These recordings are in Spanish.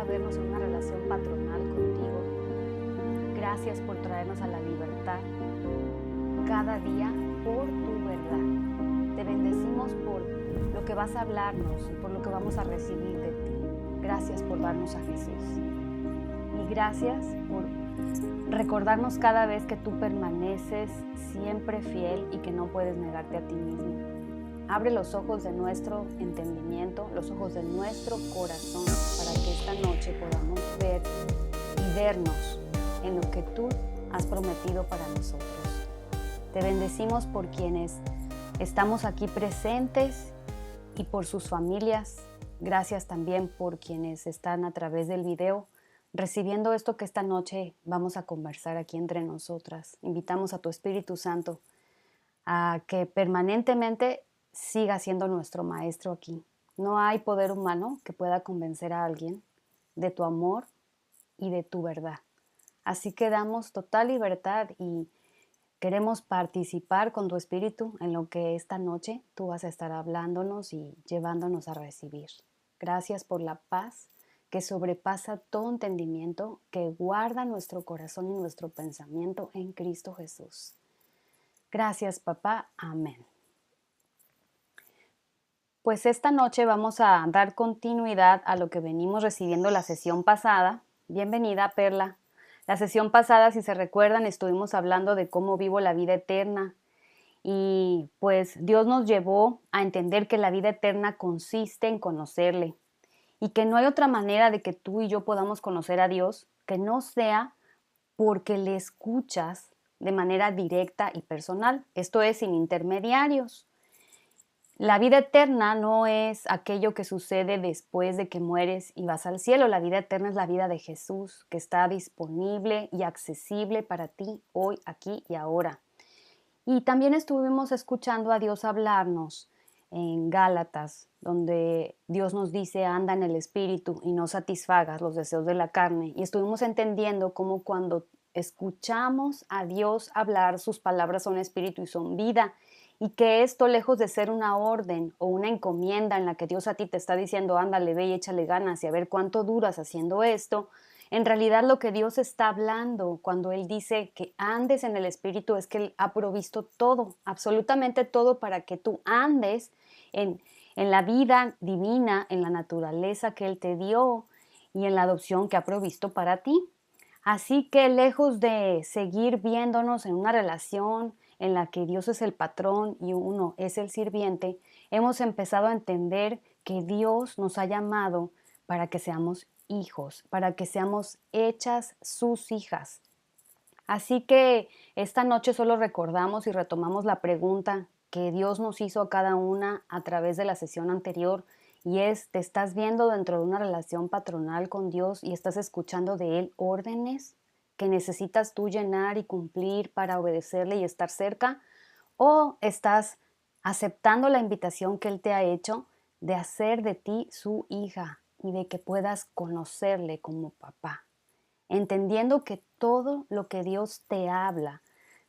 vernos en una relación patronal contigo. Gracias por traernos a la libertad cada día por tu verdad. Te bendecimos por lo que vas a hablarnos y por lo que vamos a recibir de ti. Gracias por darnos a Jesús. Y gracias por recordarnos cada vez que tú permaneces siempre fiel y que no puedes negarte a ti mismo. Abre los ojos de nuestro entendimiento, los ojos de nuestro corazón, para que esta noche podamos ver y vernos en lo que tú has prometido para nosotros. Te bendecimos por quienes estamos aquí presentes y por sus familias. Gracias también por quienes están a través del video recibiendo esto que esta noche vamos a conversar aquí entre nosotras. Invitamos a tu Espíritu Santo a que permanentemente siga siendo nuestro maestro aquí. No hay poder humano que pueda convencer a alguien de tu amor y de tu verdad. Así que damos total libertad y queremos participar con tu Espíritu en lo que esta noche tú vas a estar hablándonos y llevándonos a recibir. Gracias por la paz que sobrepasa todo entendimiento, que guarda nuestro corazón y nuestro pensamiento en Cristo Jesús. Gracias, papá. Amén. Pues esta noche vamos a dar continuidad a lo que venimos recibiendo la sesión pasada. Bienvenida, Perla. La sesión pasada, si se recuerdan, estuvimos hablando de cómo vivo la vida eterna. Y pues Dios nos llevó a entender que la vida eterna consiste en conocerle. Y que no hay otra manera de que tú y yo podamos conocer a Dios que no sea porque le escuchas de manera directa y personal. Esto es, sin intermediarios. La vida eterna no es aquello que sucede después de que mueres y vas al cielo. La vida eterna es la vida de Jesús, que está disponible y accesible para ti hoy, aquí y ahora. Y también estuvimos escuchando a Dios hablarnos en Gálatas, donde Dios nos dice, anda en el Espíritu y no satisfagas los deseos de la carne. Y estuvimos entendiendo cómo cuando escuchamos a Dios hablar, sus palabras son espíritu y son vida. Y que esto, lejos de ser una orden o una encomienda en la que Dios a ti te está diciendo, ándale, ve y échale ganas y a ver cuánto duras haciendo esto, en realidad lo que Dios está hablando cuando Él dice que andes en el Espíritu es que Él ha provisto todo, absolutamente todo para que tú andes en la vida divina, en la naturaleza que Él te dio y en la adopción que ha provisto para ti. Así que lejos de seguir viéndonos en una relación en la que Dios es el patrón y uno es el sirviente, hemos empezado a entender que Dios nos ha llamado para que seamos hijos, para que seamos hechas sus hijas. Así que esta noche solo recordamos y retomamos la pregunta que Dios nos hizo a cada una a través de la sesión anterior, y es, ¿te estás viendo dentro de una relación patronal con Dios y estás escuchando de Él órdenes que necesitas tú llenar y cumplir para obedecerle y estar cerca? ¿O estás aceptando la invitación que Él te ha hecho de hacer de ti su hija y de que puedas conocerle como papá? Entendiendo que todo lo que Dios te habla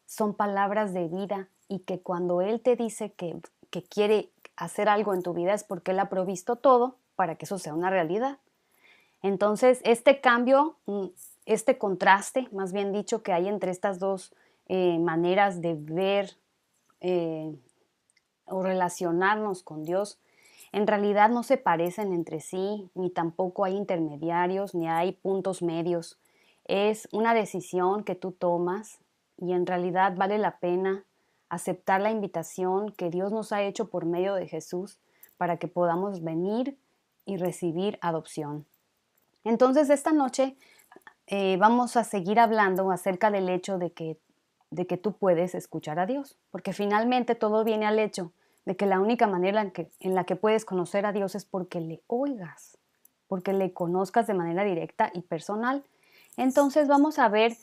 son palabras de vida y que cuando Él te dice que quiere hacer algo en tu vida es porque Él ha provisto todo para que eso sea una realidad. Entonces, este cambio, este contraste, más bien dicho, que hay entre estas dos maneras de ver o relacionarnos con Dios, en realidad no se parecen entre sí, ni tampoco hay intermediarios, ni hay puntos medios. Es una decisión que tú tomas y en realidad vale la pena aceptar la invitación que Dios nos ha hecho por medio de Jesús para que podamos venir y recibir adopción. Entonces, esta noche vamos a seguir hablando acerca del hecho de que tú puedes escuchar a Dios, porque finalmente todo viene al hecho de que la única manera en la que puedes conocer a Dios es porque le oigas, porque le conozcas de manera directa y personal. Entonces vamos a ver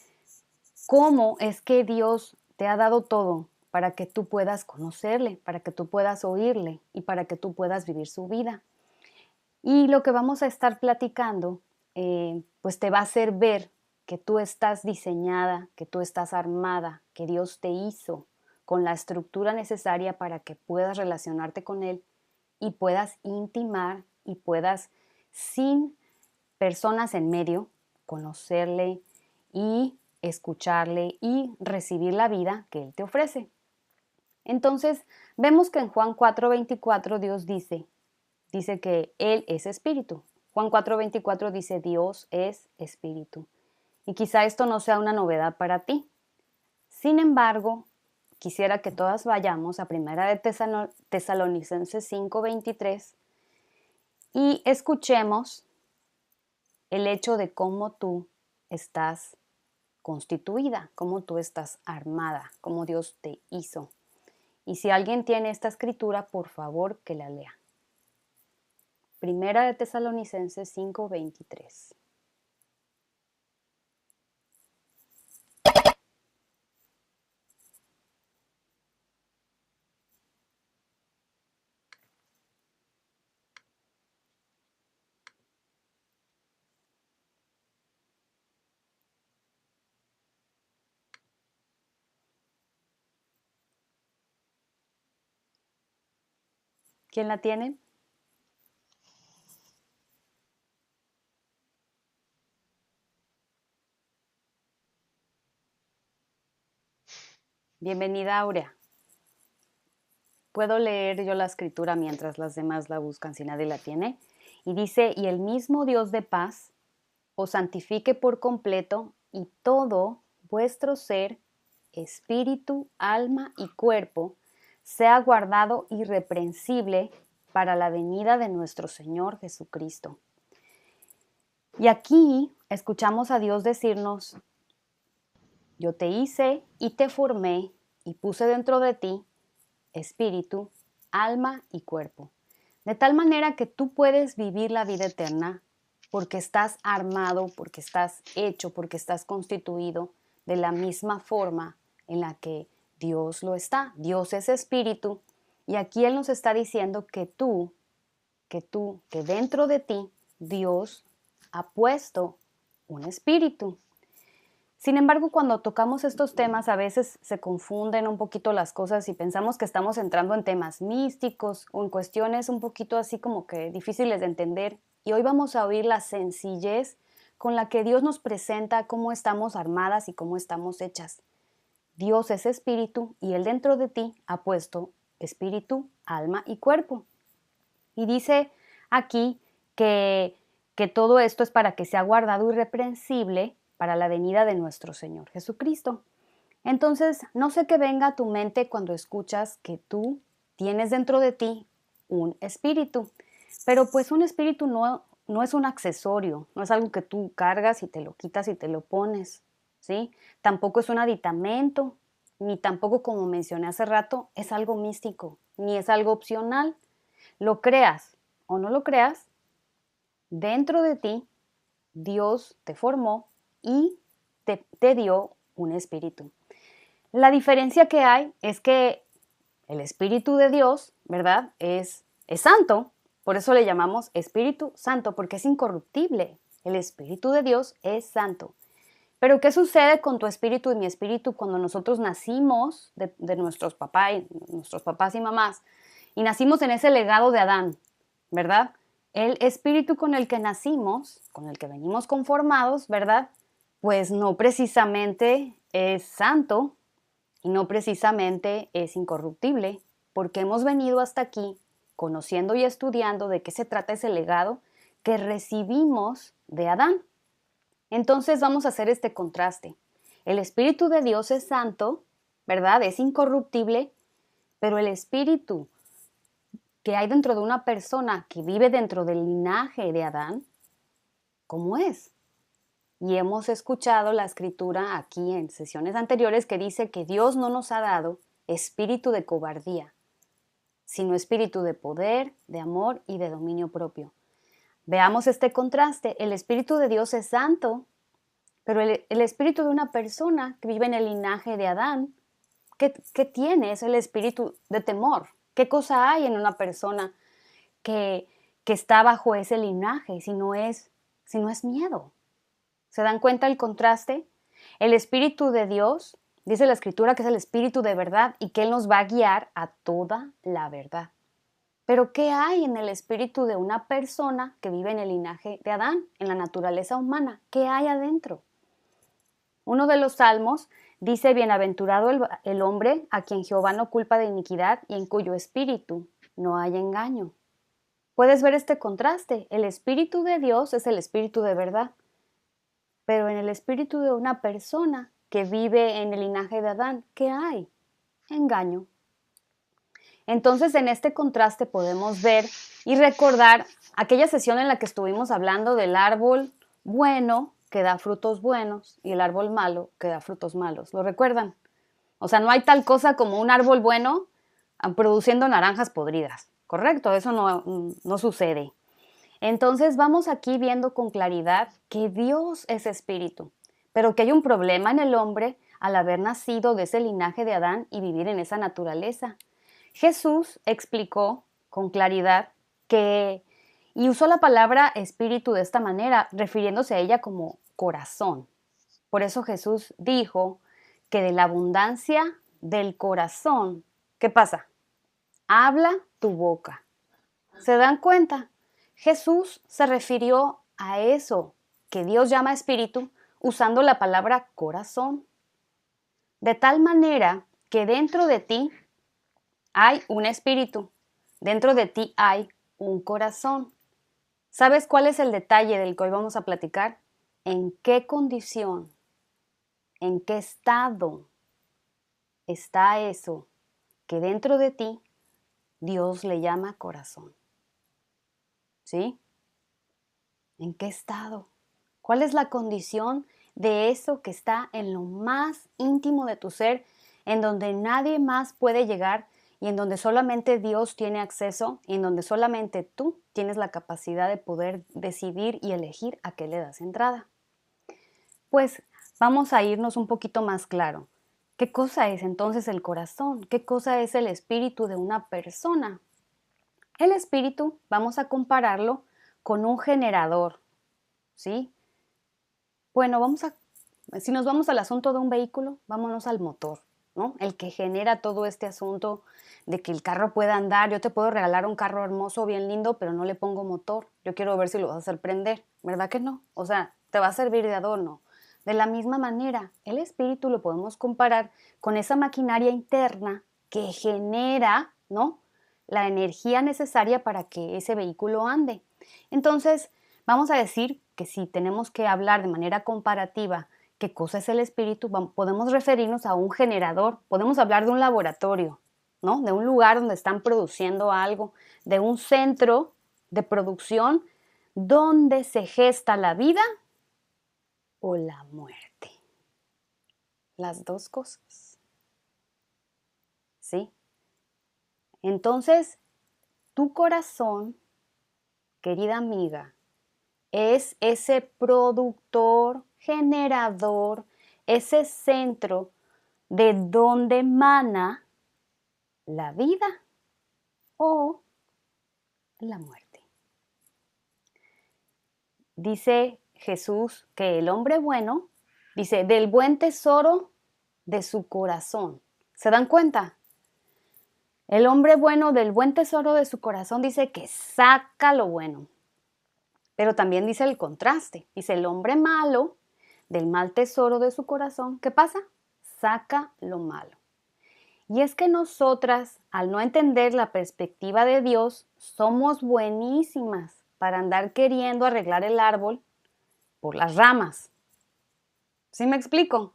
cómo es que Dios te ha dado todo para que tú puedas conocerle, para que tú puedas oírle y para que tú puedas vivir su vida. Y lo que vamos a estar platicando, pues te va a hacer ver que tú estás diseñada, que tú estás armada, que Dios te hizo con la estructura necesaria para que puedas relacionarte con Él y puedas intimar y puedas, sin personas en medio, conocerle y escucharle y recibir la vida que Él te ofrece. Entonces, vemos que en Juan 4:24 Dios dice que Él es espíritu. Juan 4:24 dice Dios es espíritu. Y quizá esto no sea una novedad para ti. Sin embargo, quisiera que todas vayamos a Primera de Tesalonicenses 5:23 y escuchemos el hecho de cómo tú estás constituida, cómo tú estás armada, cómo Dios te hizo. Y si alguien tiene esta escritura, por favor que la lea. Primera de Tesalonicenses 5:23. ¿Quién la tiene? Bienvenida, Aurea. Puedo leer yo la escritura mientras las demás la buscan si nadie la tiene. Y dice, y el mismo Dios de paz os santifique por completo y todo vuestro ser, espíritu, alma y cuerpo, sea guardado irreprensible para la venida de nuestro Señor Jesucristo. Y aquí escuchamos a Dios decirnos, yo te hice y te formé y puse dentro de ti espíritu, alma y cuerpo. De tal manera que tú puedes vivir la vida eterna porque estás armado, porque estás hecho, porque estás constituido de la misma forma en la que Dios lo está. Dios es espíritu y aquí Él nos está diciendo que dentro de ti Dios ha puesto un espíritu. Sin embargo, cuando tocamos estos temas, a veces se confunden un poquito las cosas y pensamos que estamos entrando en temas místicos o en cuestiones un poquito así como que difíciles de entender. Y hoy vamos a oír la sencillez con la que Dios nos presenta cómo estamos armadas y cómo estamos hechas. Dios es espíritu y Él dentro de ti ha puesto espíritu, alma y cuerpo. Y dice aquí que todo esto es para que sea guardado irreprensible para la venida de nuestro Señor Jesucristo. Entonces, no sé qué venga a tu mente cuando escuchas que tú tienes dentro de ti un espíritu, pero pues un espíritu no es un accesorio, no es algo que tú cargas y te lo quitas y te lo pones, ¿sí? Tampoco es un aditamento, ni tampoco, como mencioné hace rato, es algo místico, ni es algo opcional. Lo creas o no lo creas, dentro de ti Dios te formó y te dio un espíritu. La diferencia que hay es que el Espíritu de Dios, ¿verdad? Es santo, por eso le llamamos Espíritu Santo, porque es incorruptible. El Espíritu de Dios es santo. Pero ¿qué sucede con tu espíritu y mi espíritu cuando nosotros nacimos de nuestros papás y mamás y nacimos en ese legado de Adán, ¿verdad? El espíritu con el que nacimos, con el que venimos conformados, ¿verdad? Pues no precisamente es santo y no precisamente es incorruptible, porque hemos venido hasta aquí conociendo y estudiando de qué se trata ese legado que recibimos de Adán. Entonces vamos a hacer este contraste. El Espíritu de Dios es santo, ¿verdad? Es incorruptible, pero el Espíritu que hay dentro de una persona que vive dentro del linaje de Adán, ¿cómo es? Y hemos escuchado la escritura aquí en sesiones anteriores que dice que Dios no nos ha dado espíritu de cobardía, sino espíritu de poder, de amor y de dominio propio. Veamos este contraste. El Espíritu de Dios es santo, pero el espíritu de una persona que vive en el linaje de Adán, ¿qué tiene? Es el espíritu de temor. ¿Qué cosa hay en una persona que está bajo ese linaje si no es miedo? ¿Se dan cuenta el contraste? El Espíritu de Dios, dice la Escritura que es el Espíritu de verdad y que Él nos va a guiar a toda la verdad. Pero ¿qué hay en el espíritu de una persona que vive en el linaje de Adán, en la naturaleza humana? ¿Qué hay adentro? Uno de los salmos dice, bienaventurado el hombre a quien Jehová no culpa de iniquidad y en cuyo espíritu no hay engaño. Puedes ver este contraste. El espíritu de Dios es el espíritu de verdad, pero en el espíritu de una persona que vive en el linaje de Adán, ¿qué hay? Engaño. Entonces, en este contraste podemos ver y recordar aquella sesión en la que estuvimos hablando del árbol bueno que da frutos buenos y el árbol malo que da frutos malos. ¿Lo recuerdan? O sea, no hay tal cosa como un árbol bueno produciendo naranjas podridas. ¿Correcto? Eso no sucede. Entonces vamos aquí viendo con claridad que Dios es espíritu, pero que hay un problema en el hombre al haber nacido de ese linaje de Adán y vivir en esa naturaleza. Jesús explicó con claridad y usó la palabra espíritu de esta manera, refiriéndose a ella como corazón. Por eso Jesús dijo que de la abundancia del corazón, ¿qué pasa? Habla tu boca. ¿Se dan cuenta? Jesús se refirió a eso que Dios llama espíritu usando la palabra corazón. De tal manera que dentro de ti hay un espíritu, dentro de ti hay un corazón. ¿Sabes cuál es el detalle del que hoy vamos a platicar? ¿En qué condición, en qué estado está eso que dentro de ti Dios le llama corazón? ¿Sí? ¿En qué estado? ¿Cuál es la condición de eso que está en lo más íntimo de tu ser, en donde nadie más puede llegar y en donde solamente Dios tiene acceso y en donde solamente tú tienes la capacidad de poder decidir y elegir a qué le das entrada? Pues vamos a irnos un poquito más claro. ¿Qué cosa es entonces el corazón? ¿Qué cosa es el espíritu de una persona? El espíritu, vamos a compararlo con un generador, ¿sí? Bueno, si nos vamos al asunto de un vehículo, vámonos al motor, ¿no? El que genera todo este asunto de que el carro pueda andar. Yo te puedo regalar un carro hermoso, bien lindo, pero no le pongo motor. Yo quiero ver si lo vas a hacer prender, ¿verdad que no? O sea, te va a servir de adorno. De la misma manera, el espíritu lo podemos comparar con esa maquinaria interna que genera, ¿no?, la energía necesaria para que ese vehículo ande. Entonces, vamos a decir que si tenemos que hablar de manera comparativa qué cosa es el espíritu, podemos referirnos a un generador, podemos hablar de un laboratorio, ¿no?, de un lugar donde están produciendo algo, de un centro de producción donde se gesta la vida o la muerte. Las dos cosas. ¿Sí? Entonces, tu corazón, querida amiga, es ese productor, generador, ese centro de donde emana la vida o la muerte. Dice Jesús que el hombre bueno, dice, del buen tesoro de su corazón. ¿Se dan cuenta? El hombre bueno del buen tesoro de su corazón dice que saca lo bueno. Pero también dice el contraste. Dice el hombre malo del mal tesoro de su corazón. ¿Qué pasa? Saca lo malo. Y es que nosotras, al no entender la perspectiva de Dios, somos buenísimas para andar queriendo arreglar el árbol por las ramas. ¿Sí me explico?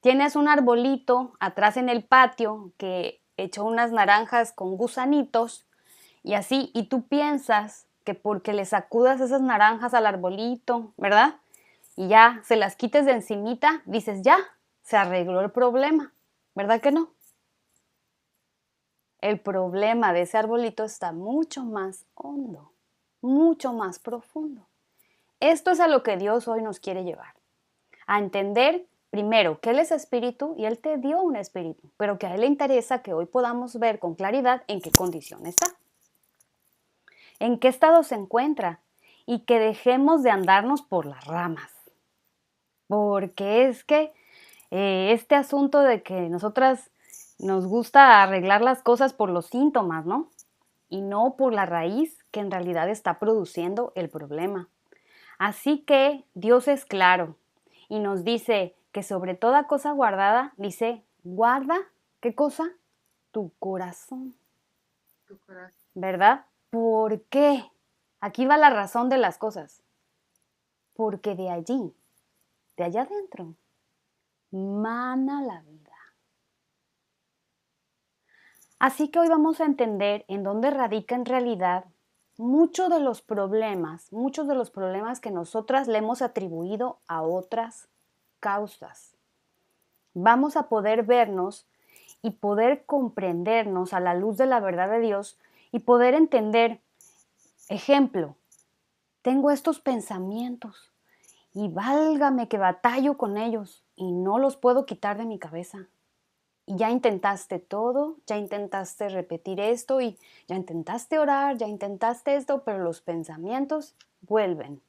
Tienes un arbolito atrás en el patio que echó unas naranjas con gusanitos y así, y tú piensas que porque le sacudas esas naranjas al arbolito, ¿verdad?, y ya se las quites de encimita, dices, ya, se arregló el problema, ¿verdad que no? El problema de ese arbolito está mucho más hondo, mucho más profundo. Esto es a lo que Dios hoy nos quiere llevar. A entender, primero, que Él es espíritu y Él te dio un espíritu, pero que a Él le interesa que hoy podamos ver con claridad en qué condición está, en qué estado se encuentra y que dejemos de andarnos por las ramas. Porque es que este asunto de que nosotras nos gusta arreglar las cosas por los síntomas, ¿no? y no por la raíz que en realidad está produciendo el problema. Así que Dios es claro y nos dice que sobre toda cosa guardada, dice, guarda, ¿qué cosa? Tu corazón. Tu corazón. ¿Verdad? ¿Por qué? Aquí va la razón de las cosas. Porque de allí, de allá adentro, mana la vida. Así que hoy vamos a entender en dónde radica en realidad muchos de los problemas que nosotras le hemos atribuido a otras causas. Vamos a poder vernos y poder comprendernos a la luz de la verdad de Dios y poder entender, ejemplo, tengo estos pensamientos y válgame que batallo con ellos y no los puedo quitar de mi cabeza. Y ya intentaste todo, ya intentaste repetir esto y ya intentaste orar, ya intentaste esto, pero los pensamientos vuelven.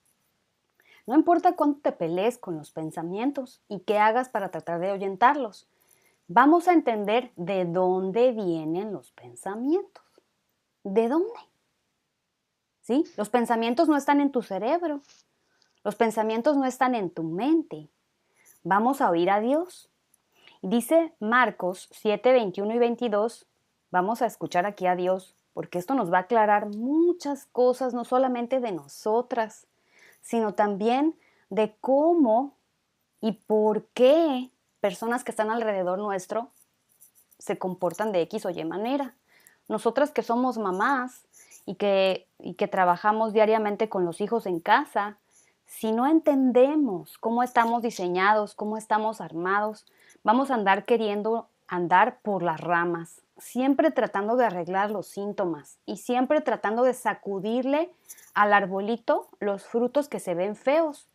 No importa cuánto te pelees con los pensamientos y qué hagas para tratar de ahuyentarlos. Vamos a entender de dónde vienen los pensamientos. ¿De dónde? ¿Sí? Los pensamientos no están en tu cerebro. Los pensamientos no están en tu mente. Vamos a oír a Dios. Dice Marcos 7, 21 y 22, vamos a escuchar aquí a Dios, porque esto nos va a aclarar muchas cosas, no solamente de nosotras, sino también de cómo y por qué personas que están alrededor nuestro se comportan de X o Y manera. Nosotras que somos mamás y que trabajamos diariamente con los hijos en casa, si no entendemos cómo estamos diseñados, cómo estamos armados, vamos a andar queriendo andar por las ramas, siempre tratando de arreglar los síntomas y siempre tratando de sacudirle al arbolito los frutos que se ven feos,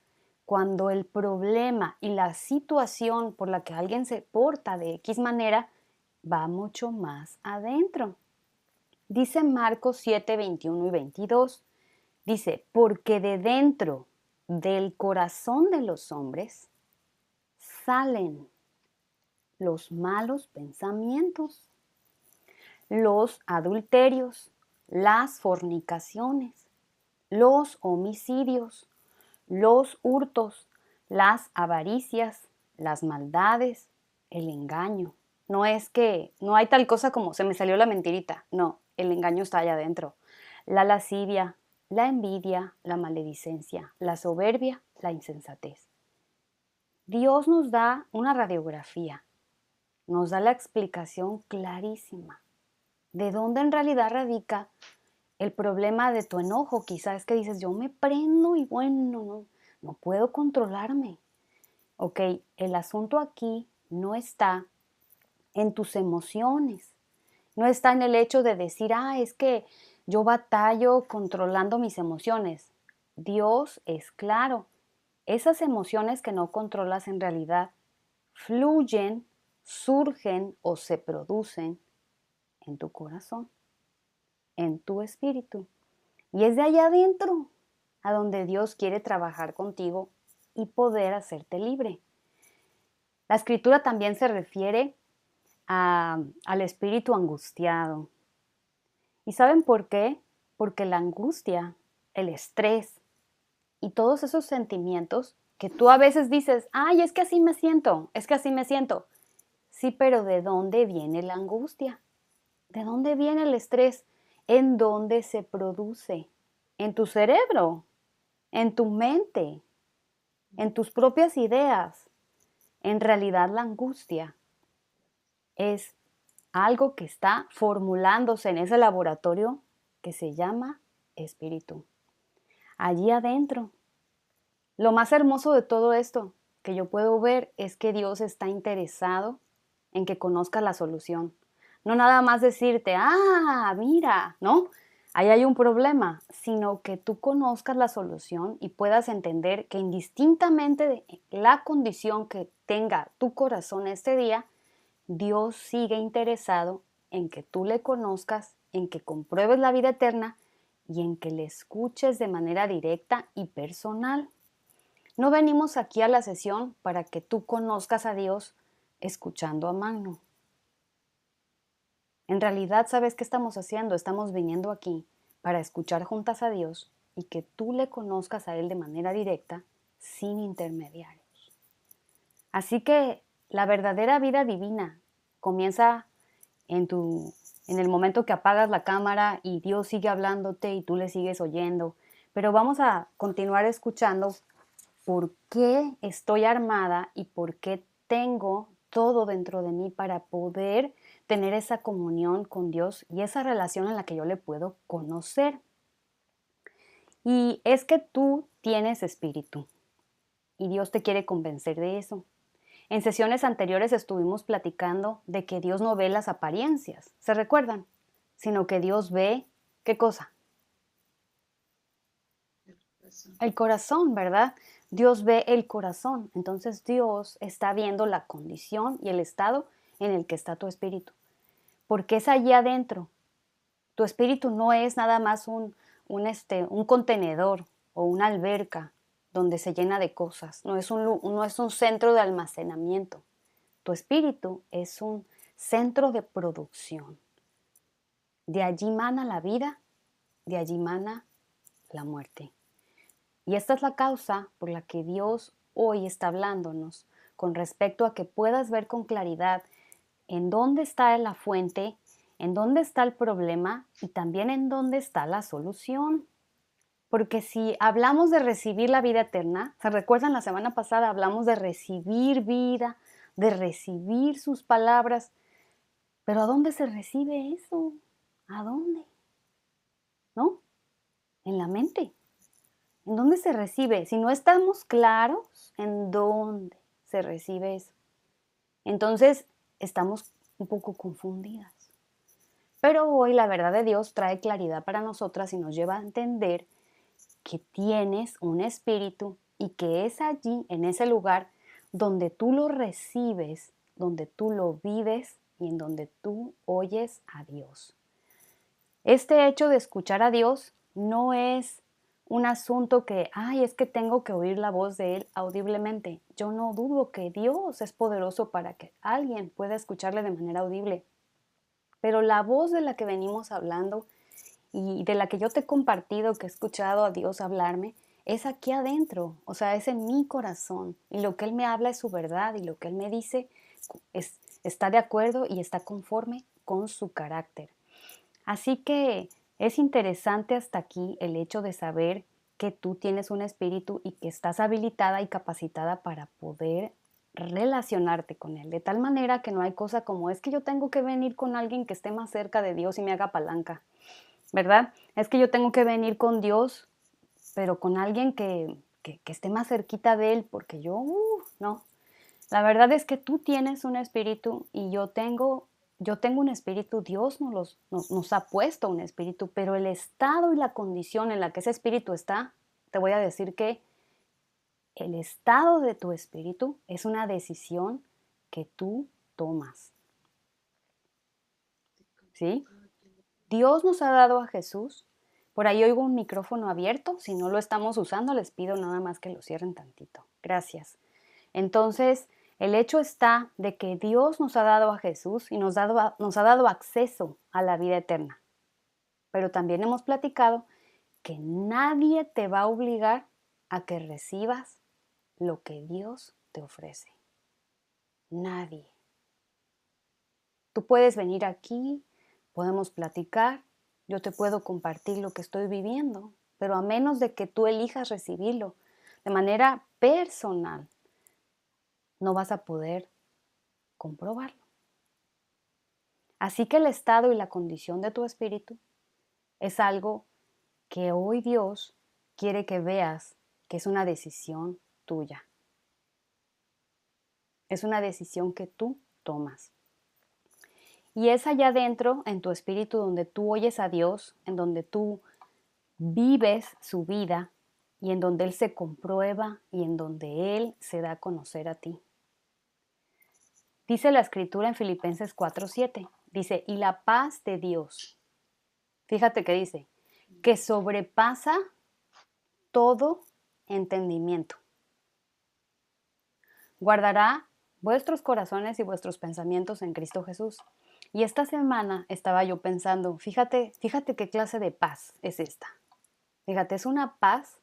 cuando el problema y la situación por la que alguien se porta de X manera va mucho más adentro. Dice Marcos 7, 21 y 22. Dice, porque de dentro del corazón de los hombres salen los malos pensamientos, los adulterios, las fornicaciones, los homicidios, los hurtos, las avaricias, las maldades, el engaño. No es que no hay tal cosa como se me salió la mentirita. No, el engaño está allá adentro. La lascivia, la envidia, la maledicencia, la soberbia, la insensatez. Dios nos da una radiografía, nos da la explicación clarísima de dónde en realidad radica el problema de tu enojo. Quizás es que dices, yo me prendo y bueno, no puedo controlarme. Ok, el asunto aquí no está en tus emociones, no está en el hecho de decir, es que yo batallo controlando mis emociones. Dios es claro, esas emociones que no controlas en realidad fluyen, surgen o se producen en tu corazón, en tu espíritu. Y es de allá adentro a donde Dios quiere trabajar contigo y poder hacerte libre. La escritura también se refiere al espíritu angustiado. ¿Y saben por qué? Porque la angustia, el estrés y todos esos sentimientos que tú a veces dices, ay, es que así me siento, es que así me siento. Sí, pero ¿de dónde viene la angustia? ¿De dónde viene el estrés? ¿En dónde se produce? En tu cerebro, en tu mente, en tus propias ideas. En realidad la angustia es algo que está formulándose en ese laboratorio que se llama espíritu. Allí adentro. Lo más hermoso de todo esto que yo puedo ver es que Dios está interesado en que conozcas la solución. No nada más decirte, mira, ¿no? Ahí hay un problema, sino que tú conozcas la solución y puedas entender que indistintamente de la condición que tenga tu corazón este día, Dios sigue interesado en que tú le conozcas, en que compruebes la vida eterna y en que le escuches de manera directa y personal. No venimos aquí a la sesión para que tú conozcas a Dios escuchando a Magno. En realidad, ¿sabes qué estamos haciendo? Estamos viniendo aquí para escuchar juntas a Dios y que tú le conozcas a Él de manera directa, sin intermediarios. Así que la verdadera vida divina comienza en en el momento que apagas la cámara y Dios sigue hablándote y tú le sigues oyendo. Pero vamos a continuar escuchando por qué estoy armada y por qué tengo todo dentro de mí para poder tener esa comunión con Dios y esa relación en la que yo le puedo conocer. Y es que tú tienes espíritu y Dios te quiere convencer de eso. En sesiones anteriores estuvimos platicando de que Dios no ve las apariencias, ¿se recuerdan? Sino que Dios ve, ¿qué cosa? El corazón, ¿verdad? Dios ve el corazón. Entonces Dios está viendo la condición y el estado en el que está tu espíritu. Porque es allí adentro. Tu espíritu no es nada más un contenedor o una alberca donde se llena de cosas. No es un centro de almacenamiento. Tu espíritu es un centro de producción. De allí mana la vida, de allí mana la muerte. Y esta es la causa por la que Dios hoy está hablándonos con respecto a que puedas ver con claridad en dónde está la fuente, en dónde está el problema y también en dónde está la solución. Porque si hablamos de recibir la vida eterna, ¿se recuerdan la semana pasada? Hablamos de recibir vida, de recibir sus palabras. Pero ¿a dónde se recibe eso? ¿A dónde? ¿No? En la mente. ¿En dónde se recibe? Si no estamos claros en dónde se recibe eso, entonces estamos un poco confundidas. Pero hoy la verdad de Dios trae claridad para nosotras y nos lleva a entender que tienes un espíritu y que es allí, en ese lugar, donde tú lo recibes, donde tú lo vives y en donde tú oyes a Dios. Este hecho de escuchar a Dios no es un asunto que, ay, es que tengo que oír la voz de Él audiblemente. Yo no dudo que Dios es poderoso para que alguien pueda escucharle de manera audible. Pero la voz de la que venimos hablando y de la que yo te he compartido, que he escuchado a Dios hablarme, es aquí adentro, o sea, es en mi corazón. Y lo que Él me habla es su verdad y lo que Él me dice está de acuerdo y está conforme con su carácter. Así que es interesante hasta aquí el hecho de saber que tú tienes un espíritu y que estás habilitada y capacitada para poder relacionarte con Él, de tal manera que no hay cosa como es que yo tengo que venir con alguien que esté más cerca de Dios y me haga palanca, ¿verdad? Es que yo tengo que venir con Dios, pero con alguien que esté más cerquita de Él, porque yo, no. La verdad es que tú tienes un espíritu y yo tengo un espíritu, Dios nos ha puesto un espíritu, pero el estado y la condición en la que ese espíritu está, te voy a decir que el estado de tu espíritu es una decisión que tú tomas. ¿Sí? Dios nos ha dado a Jesús. Por ahí oigo un micrófono abierto. Si no lo estamos usando, les pido nada más que lo cierren tantito. Gracias. Entonces, el hecho está de que Dios nos ha dado a Jesús y nos ha dado acceso a la vida eterna. Pero también hemos platicado que nadie te va a obligar a que recibas lo que Dios te ofrece. Nadie. Tú puedes venir aquí, podemos platicar, yo te puedo compartir lo que estoy viviendo, pero a menos de que tú elijas recibirlo de manera personal, no vas a poder comprobarlo. Así que el estado y la condición de tu espíritu es algo que hoy Dios quiere que veas que es una decisión tuya. Es una decisión que tú tomas. Y es allá adentro, en tu espíritu, donde tú oyes a Dios, en donde tú vives su vida y en donde Él se comprueba y en donde Él se da a conocer a ti. Dice la escritura en Filipenses 4:7, dice, y la paz de Dios, fíjate que dice, que sobrepasa todo entendimiento. Guardará vuestros corazones y vuestros pensamientos en Cristo Jesús. Y esta semana estaba yo pensando, fíjate qué clase de paz es esta. Fíjate, es una paz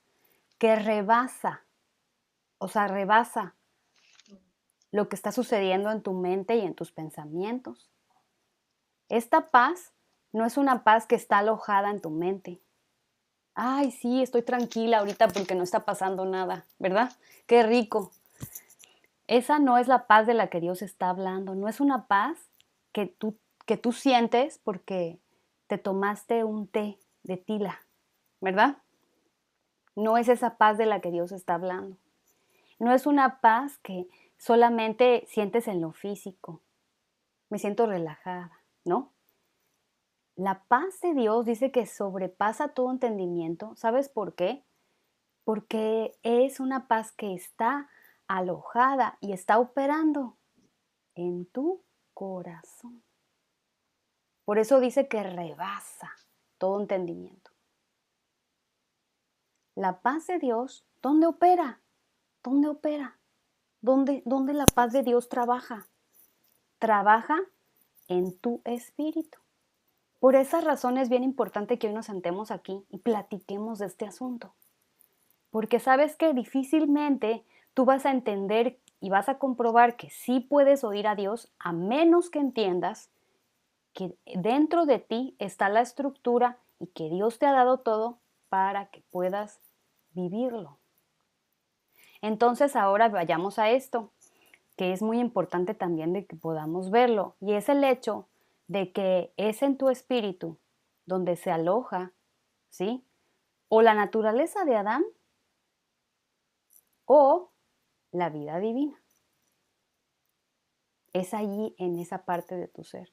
que rebasa, o sea, rebasa lo que está sucediendo en tu mente y en tus pensamientos. Esta paz no es una paz que está alojada en tu mente. Ay, sí, estoy tranquila ahorita porque no está pasando nada, ¿verdad? Qué rico. Esa no es la paz de la que Dios está hablando. No es una paz que tú sientes porque te tomaste un té de tila, ¿verdad? No es esa paz de la que Dios está hablando. No es una paz que solamente sientes en lo físico. Me siento relajada, ¿no? La paz de Dios dice que sobrepasa todo entendimiento. ¿Sabes por qué? Porque es una paz que está alojada y está operando en tu corazón. Por eso dice que rebasa todo entendimiento. La paz de Dios, ¿dónde opera? ¿Dónde opera? ¿Dónde la paz de Dios trabaja? Trabaja en tu espíritu. Por esa razón es bien importante que hoy nos sentemos aquí y platiquemos de este asunto. Porque sabes que difícilmente tú vas a entender y vas a comprobar que sí puedes oír a Dios a menos que entiendas que dentro de ti está la estructura y que Dios te ha dado todo para que puedas vivirlo. Entonces ahora vayamos a esto, que es muy importante también de que podamos verlo, y es el hecho de que es en tu espíritu donde se aloja, ¿sí? O la naturaleza de Adán o la vida divina. Es allí en esa parte de tu ser.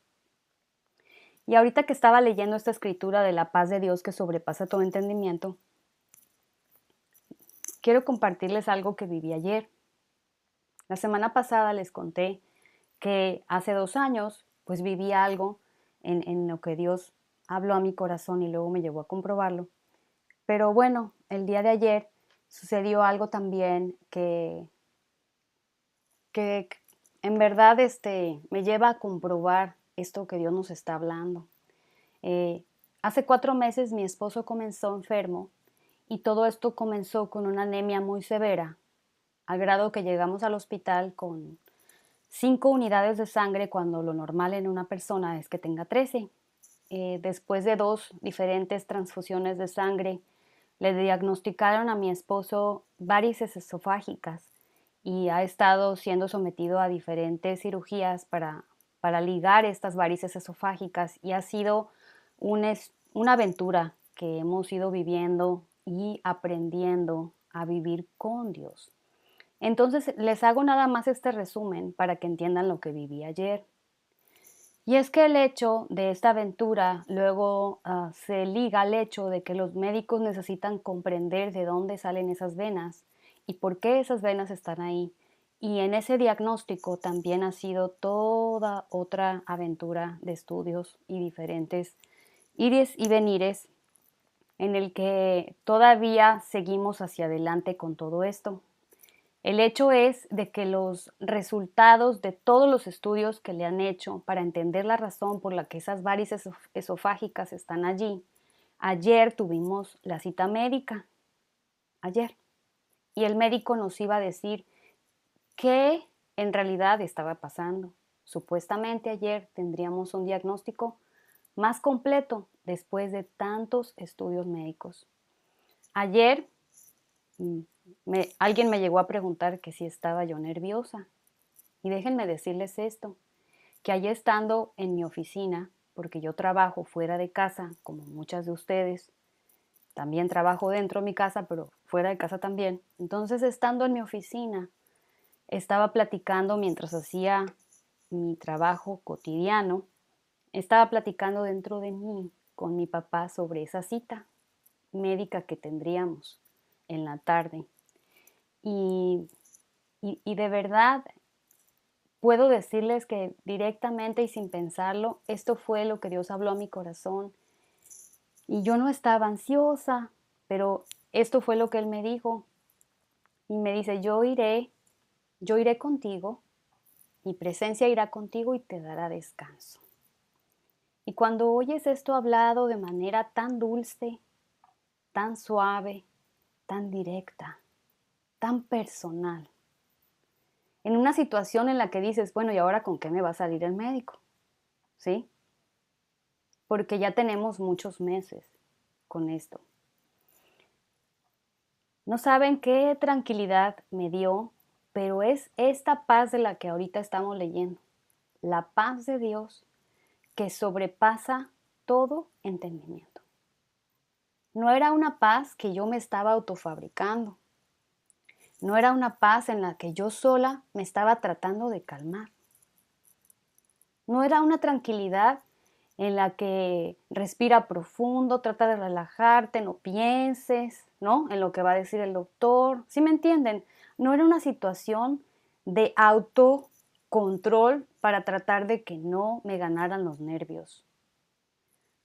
Y ahorita que estaba leyendo esta escritura de la paz de Dios que sobrepasa todo entendimiento, quiero compartirles algo que viví ayer. La semana pasada les conté que hace 2 años pues viví algo en lo que Dios habló a mi corazón y luego me llevó a comprobarlo. Pero bueno, el día de ayer sucedió algo también que en verdad me lleva a comprobar esto que Dios nos está hablando. Hace 4 meses mi esposo comenzó enfermo y todo esto comenzó con una anemia muy severa, al grado que llegamos al hospital con 5 unidades de sangre cuando lo normal en una persona es que tenga 13. Después de 2 diferentes transfusiones de sangre, le diagnosticaron a mi esposo varices esofágicas y ha estado siendo sometido a diferentes cirugías para ligar estas varices esofágicas y ha sido una aventura que hemos ido viviendo y aprendiendo a vivir con Dios. Entonces, les hago nada más este resumen para que entiendan lo que viví ayer. Y es que el hecho de esta aventura luego se liga al hecho de que los médicos necesitan comprender de dónde salen esas venas y por qué esas venas están ahí. Y en ese diagnóstico también ha sido toda otra aventura de estudios y diferentes ires y venires en el que todavía seguimos hacia adelante con todo esto. El hecho es de que los resultados de todos los estudios que le han hecho para entender la razón por la que esas varices esofágicas están allí, ayer tuvimos la cita médica, ayer, y el médico nos iba a decir qué en realidad estaba pasando. Supuestamente ayer tendríamos un diagnóstico más completo después de tantos estudios médicos. Ayer alguien me llegó a preguntar que si estaba yo nerviosa. Y déjenme decirles esto, que allá estando en mi oficina, porque yo trabajo fuera de casa, como muchas de ustedes, también trabajo dentro de mi casa, pero fuera de casa también. Entonces, estando en mi oficina, estaba platicando mientras hacía mi trabajo cotidiano, estaba platicando dentro de mí con mi papá sobre esa cita médica que tendríamos en la tarde. Y de verdad puedo decirles que directamente y sin pensarlo, esto fue lo que Dios habló a mi corazón. Y yo no estaba ansiosa, pero esto fue lo que Él me dijo. Y me dice, yo iré contigo, mi presencia irá contigo y te dará descanso. Y cuando oyes esto hablado de manera tan dulce, tan suave, tan directa, tan personal, en una situación en la que dices, bueno, ¿y ahora con qué me va a salir el médico? ¿Sí? Porque ya tenemos muchos meses con esto. No saben qué tranquilidad me dio, pero es esta paz de la que ahorita estamos leyendo. La paz de Dios que sobrepasa todo entendimiento. No era una paz que yo me estaba autofabricando. No era una paz en la que yo sola me estaba tratando de calmar. No era una tranquilidad en la que respira profundo, trata de relajarte, no pienses, ¿no? En lo que va a decir el doctor. ¿Sí me entienden? No era una situación de autocontrol para tratar de que no me ganaran los nervios.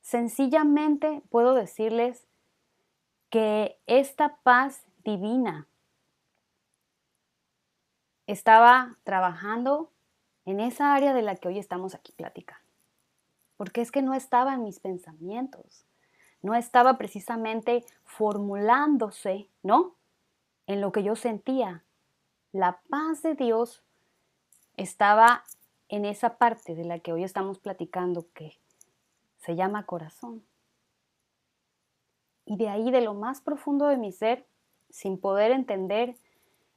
Sencillamente puedo decirles que esta paz divina estaba trabajando en esa área de la que hoy estamos aquí platicando. Porque es que no estaba en mis pensamientos, no estaba precisamente formulándose, ¿no? En lo que yo sentía. La paz de Dios estaba en esa parte de la que hoy estamos platicando que se llama corazón. Y de ahí, de lo más profundo de mi ser, sin poder entender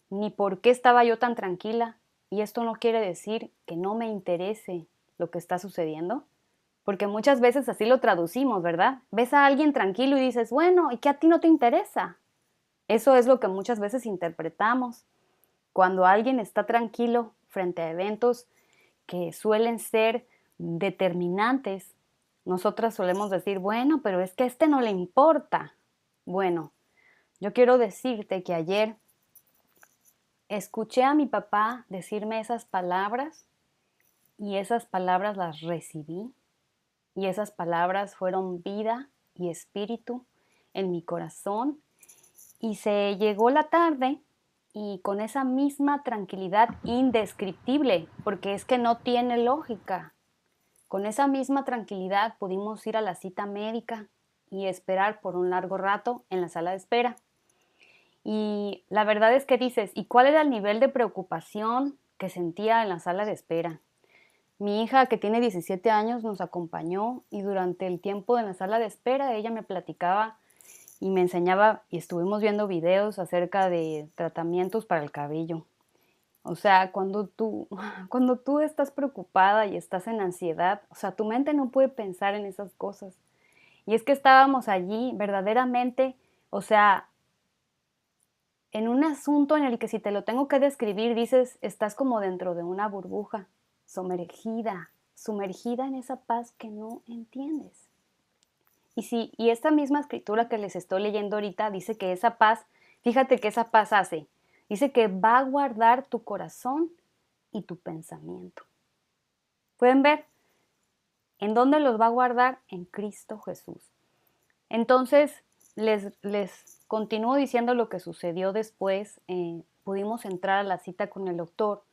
ni por qué estaba yo tan tranquila, y esto no quiere decir que no me interese lo que está sucediendo, porque muchas veces así lo traducimos, ¿verdad? Ves a alguien tranquilo y dices, bueno, ¿y qué a ti no te interesa? Eso es lo que muchas veces interpretamos. Cuando alguien está tranquilo frente a eventos que suelen ser determinantes, nosotras solemos decir, bueno, pero es que a este no le importa. Bueno, yo quiero decirte que ayer escuché a mi papá decirme esas palabras y esas palabras las recibí y esas palabras fueron vida y espíritu en mi corazón y se llegó la tarde y con esa misma tranquilidad indescriptible, porque es que no tiene lógica, con esa misma tranquilidad pudimos ir a la cita médica y esperar por un largo rato en la sala de espera. Y la verdad es que dices, ¿y cuál era el nivel de preocupación que sentía en la sala de espera? Mi hija, que tiene 17 años, nos acompañó y durante el tiempo en la sala de espera ella me platicaba y me enseñaba y estuvimos viendo videos acerca de tratamientos para el cabello. O sea, cuando tú estás preocupada y estás en ansiedad, o sea, tu mente no puede pensar en esas cosas. Y es que estábamos allí verdaderamente, o sea, en un asunto en el que si te lo tengo que describir, dices, estás como dentro de una burbuja, sumergida, sumergida en esa paz que no entiendes. Y esta misma escritura que les estoy leyendo ahorita dice que esa paz, fíjate que esa paz hace, dice que va a guardar tu corazón y tu pensamiento. ¿Pueden ver? ¿En dónde los va a guardar? En Cristo Jesús. Entonces, les continúo diciendo lo que sucedió después. Pudimos entrar a la cita con el doctor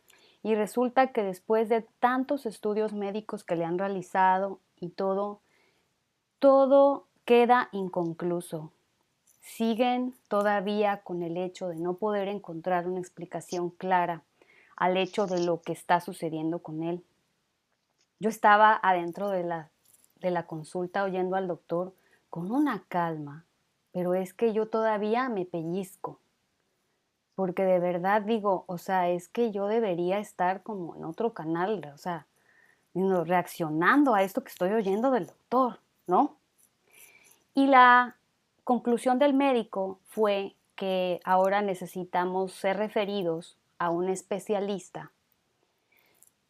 y resulta que después de tantos estudios médicos que le han realizado y todo queda inconcluso. Siguen todavía con el hecho de no poder encontrar una explicación clara al hecho de lo que está sucediendo con él. Yo estaba adentro de la consulta oyendo al doctor con una calma, pero es que yo todavía me pellizco, porque de verdad digo, o sea, es que yo debería estar como en otro canal, o sea, reaccionando a esto que estoy oyendo del doctor, ¿no? Y la conclusión del médico fue que ahora necesitamos ser referidos a un especialista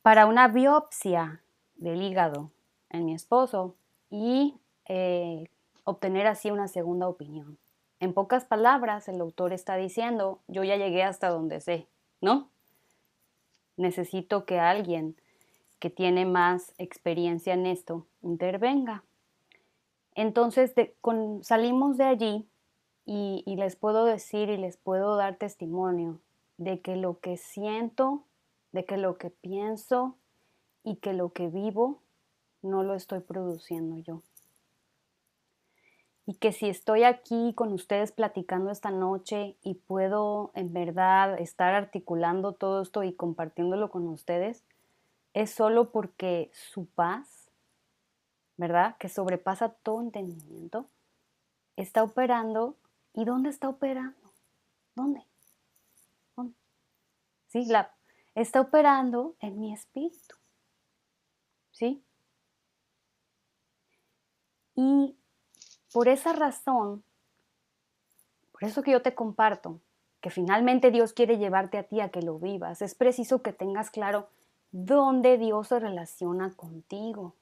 para una biopsia del hígado en mi esposo y obtener así una segunda opinión. En pocas palabras, el doctor está diciendo, yo ya llegué hasta donde sé, ¿no? Necesito que alguien que tiene más experiencia en esto intervenga. Entonces salimos de allí y les puedo decir y les puedo dar testimonio de que lo que siento, de que lo que pienso y que lo que vivo no lo estoy produciendo yo. Y que si estoy aquí con ustedes platicando esta noche y puedo en verdad estar articulando todo esto y compartiéndolo con ustedes, es solo porque su paz, ¿verdad? Que sobrepasa todo entendimiento, está operando. ¿Y dónde está operando? ¿Dónde? ¿Dónde? Sí, está operando en mi espíritu, ¿sí? Y por esa razón, por eso que yo te comparto, que finalmente Dios quiere llevarte a ti a que lo vivas, es preciso que tengas claro dónde Dios se relaciona contigo,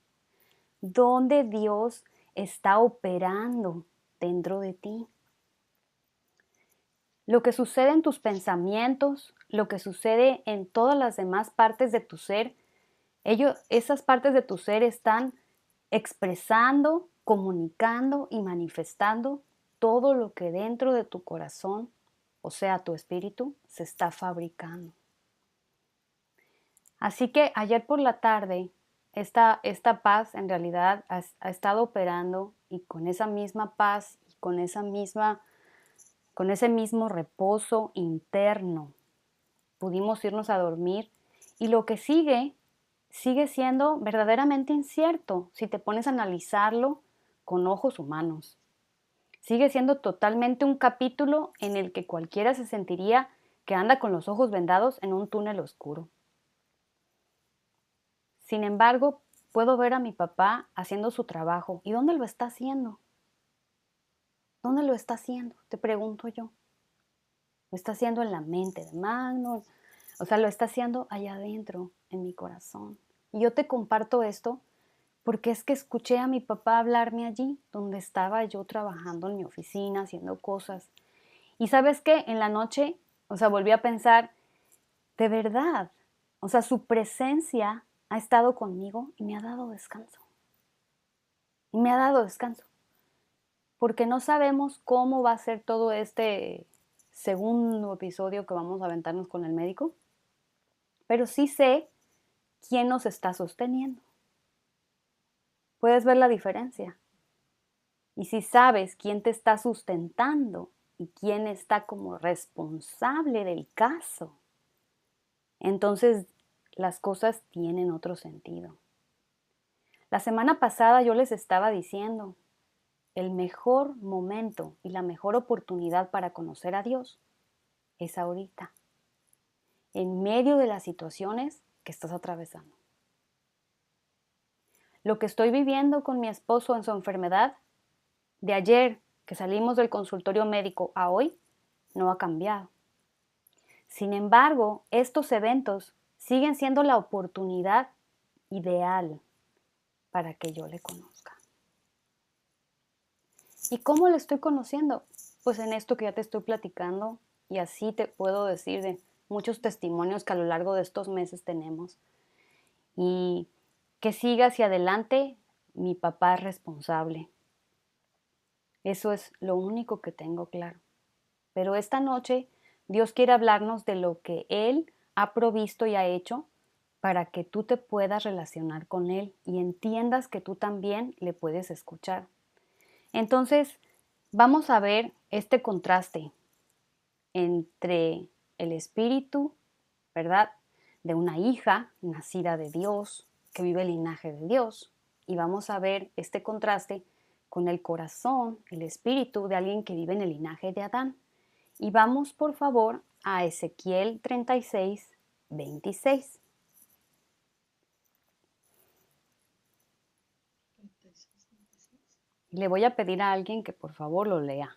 dónde Dios está operando dentro de ti. Lo que sucede en tus pensamientos, lo que sucede en todas las demás partes de tu ser, esas partes de tu ser están expresando, comunicando y manifestando todo lo que dentro de tu corazón, o sea, tu espíritu, se está fabricando. Así que ayer por la tarde, esta paz en realidad ha estado operando, y con esa misma paz y con ese mismo reposo interno pudimos irnos a dormir, y lo que sigue siendo verdaderamente incierto si te pones a analizarlo con ojos humanos. Sigue siendo totalmente un capítulo en el que cualquiera se sentiría que anda con los ojos vendados en un túnel oscuro. Sin embargo, puedo ver a mi papá haciendo su trabajo. ¿Y dónde lo está haciendo? ¿Dónde lo está haciendo? Te pregunto yo. Lo está haciendo en la mente de Magno, o sea, lo está haciendo allá adentro, en mi corazón. Y yo te comparto esto porque es que escuché a mi papá hablarme allí, donde estaba yo trabajando en mi oficina, haciendo cosas. Y sabes qué, en la noche, o sea, volví a pensar, de verdad, o sea, su presencia ha estado conmigo y me ha dado descanso. Y me ha dado descanso. Porque no sabemos cómo va a ser todo este segundo episodio que vamos a aventarnos con el médico, pero sí sé quién nos está sosteniendo. Puedes ver la diferencia. Y si sabes quién te está sustentando y quién está como responsable del caso, entonces las cosas tienen otro sentido. La semana pasada yo les estaba diciendo, el mejor momento y la mejor oportunidad para conocer a Dios es ahorita, en medio de las situaciones que estás atravesando. Lo que estoy viviendo con mi esposo en su enfermedad, de ayer que salimos del consultorio médico a hoy, no ha cambiado. Sin embargo, estos eventos siguen siendo la oportunidad ideal para que yo le conozca. ¿Y cómo le estoy conociendo? Pues en esto que ya te estoy platicando, y así te puedo decir de muchos testimonios que a lo largo de estos meses tenemos. Y que siga hacia adelante, mi papá es responsable. Eso es lo único que tengo claro. Pero esta noche Dios quiere hablarnos de lo que Él ha provisto y ha hecho para que tú te puedas relacionar con Él y entiendas que tú también le puedes escuchar. Entonces, vamos a ver este contraste entre el espíritu, ¿verdad?, de una hija nacida de Dios, que vive el linaje de Dios, y vamos a ver este contraste con el corazón, el espíritu de alguien que vive en el linaje de Adán. Y vamos, por favor, a Ezequiel 36, 26. Y le voy a pedir a alguien que por favor lo lea.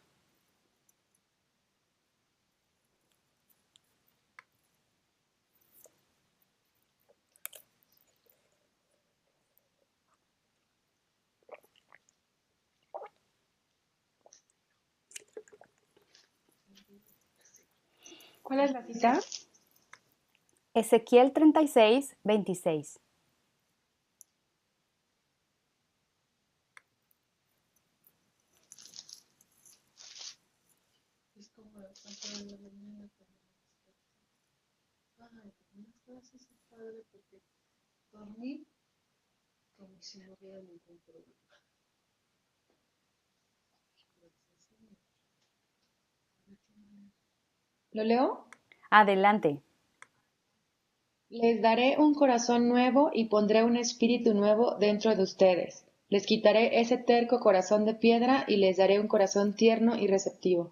¿Cuál es la cita? Ezequiel 36, 26. Es como las 4 de la mañana cuando me desperté. Ay, unas clases es padre porque dormí como si no hubiera ningún problema. ¿Lo leo? Adelante. Les daré un corazón nuevo y pondré un espíritu nuevo dentro de ustedes. Les quitaré ese terco corazón de piedra y les daré un corazón tierno y receptivo.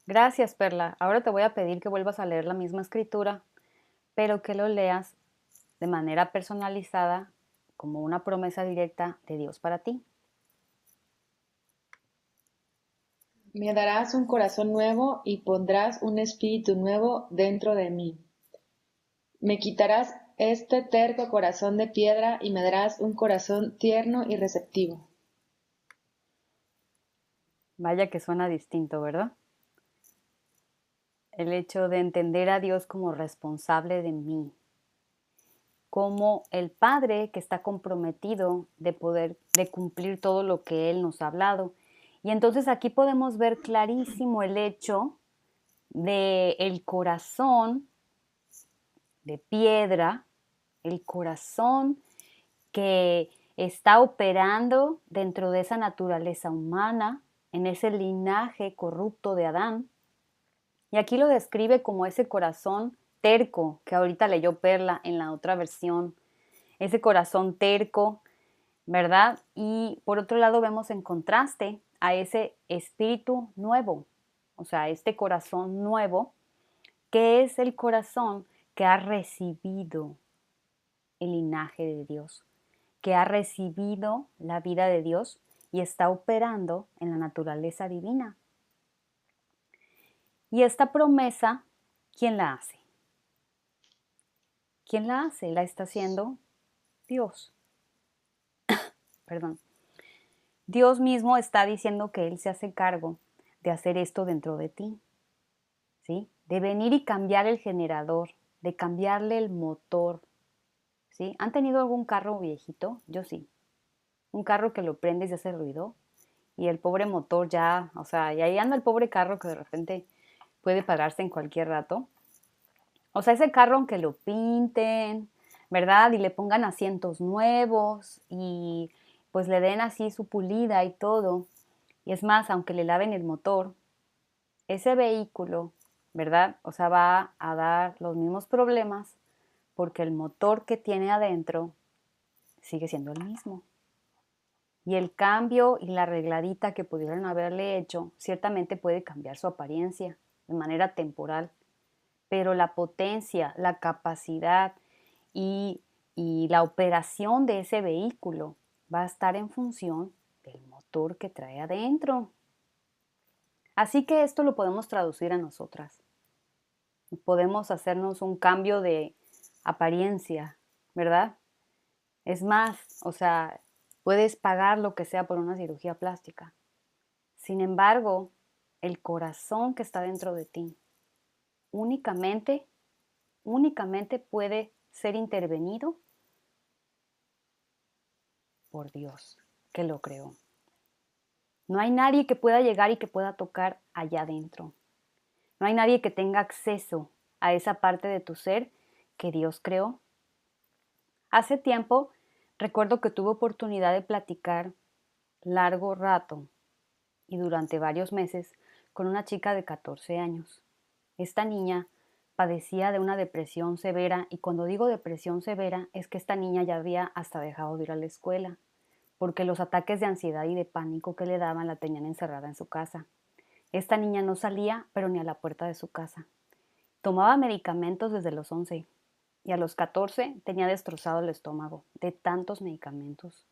Gracias, Perla. Ahora te voy a pedir que vuelvas a leer la misma escritura, pero que lo leas de manera personalizada como una promesa directa de Dios para ti. Me darás un corazón nuevo y pondrás un espíritu nuevo dentro de mí. Me quitarás este terco corazón de piedra y me darás un corazón tierno y receptivo. Vaya que suena distinto, ¿verdad? El hecho de entender a Dios como responsable de mí, como el Padre que está comprometido de cumplir todo lo que Él nos ha hablado. Y entonces aquí podemos ver clarísimo el hecho de el corazón de piedra, el corazón que está operando dentro de esa naturaleza humana, en ese linaje corrupto de Adán. Y aquí lo describe como ese corazón terco, que ahorita leyó Perla en la otra versión, ese corazón terco, ¿verdad? Y por otro lado vemos en contraste a ese espíritu nuevo, o sea, este corazón nuevo, que es el corazón que ha recibido el linaje de Dios, que ha recibido la vida de Dios y está operando en la naturaleza divina. Y esta promesa, ¿quién la hace? ¿Quién la hace? La está haciendo Dios. Perdón. Dios mismo está diciendo que Él se hace cargo de hacer esto dentro de ti, ¿sí? De venir y cambiar el generador, de cambiarle el motor, ¿sí? ¿Han tenido algún carro viejito? Yo sí. Un carro que lo prendes y hace ruido y el pobre motor ya, o sea, y ahí anda el pobre carro que de repente puede pararse en cualquier rato. O sea, ese carro aunque lo pinten, ¿verdad? Y le pongan asientos nuevos y pues le den así su pulida y todo. Y es más, aunque le laven el motor, ese vehículo, ¿verdad? O sea, va a dar los mismos problemas porque el motor que tiene adentro sigue siendo el mismo. Y el cambio y la arregladita que pudieron haberle hecho ciertamente puede cambiar su apariencia de manera temporal, pero la potencia, la capacidad y, y la operación de ese vehículo va a estar en función del motor que trae adentro. Así que esto lo podemos traducir a nosotras. Podemos hacernos un cambio de apariencia, ¿verdad? Es más, o sea, puedes pagar lo que sea por una cirugía plástica. Sin embargo, el corazón que está dentro de ti únicamente, únicamente puede ser intervenido por Dios, que lo creó. No hay nadie que pueda llegar y que pueda tocar allá adentro. No hay nadie que tenga acceso a esa parte de tu ser que Dios creó. Hace tiempo recuerdo que tuve oportunidad de platicar largo rato y durante varios meses con una chica de 14 años. Esta niña padecía de una depresión severa y cuando digo depresión severa es que esta niña ya había hasta dejado de ir a la escuela porque los ataques de ansiedad y de pánico que le daban la tenían encerrada en su casa. Esta niña no salía, pero ni a la puerta de su casa. Tomaba medicamentos desde los 11 y a los 14 tenía destrozado el estómago de tantos medicamentos.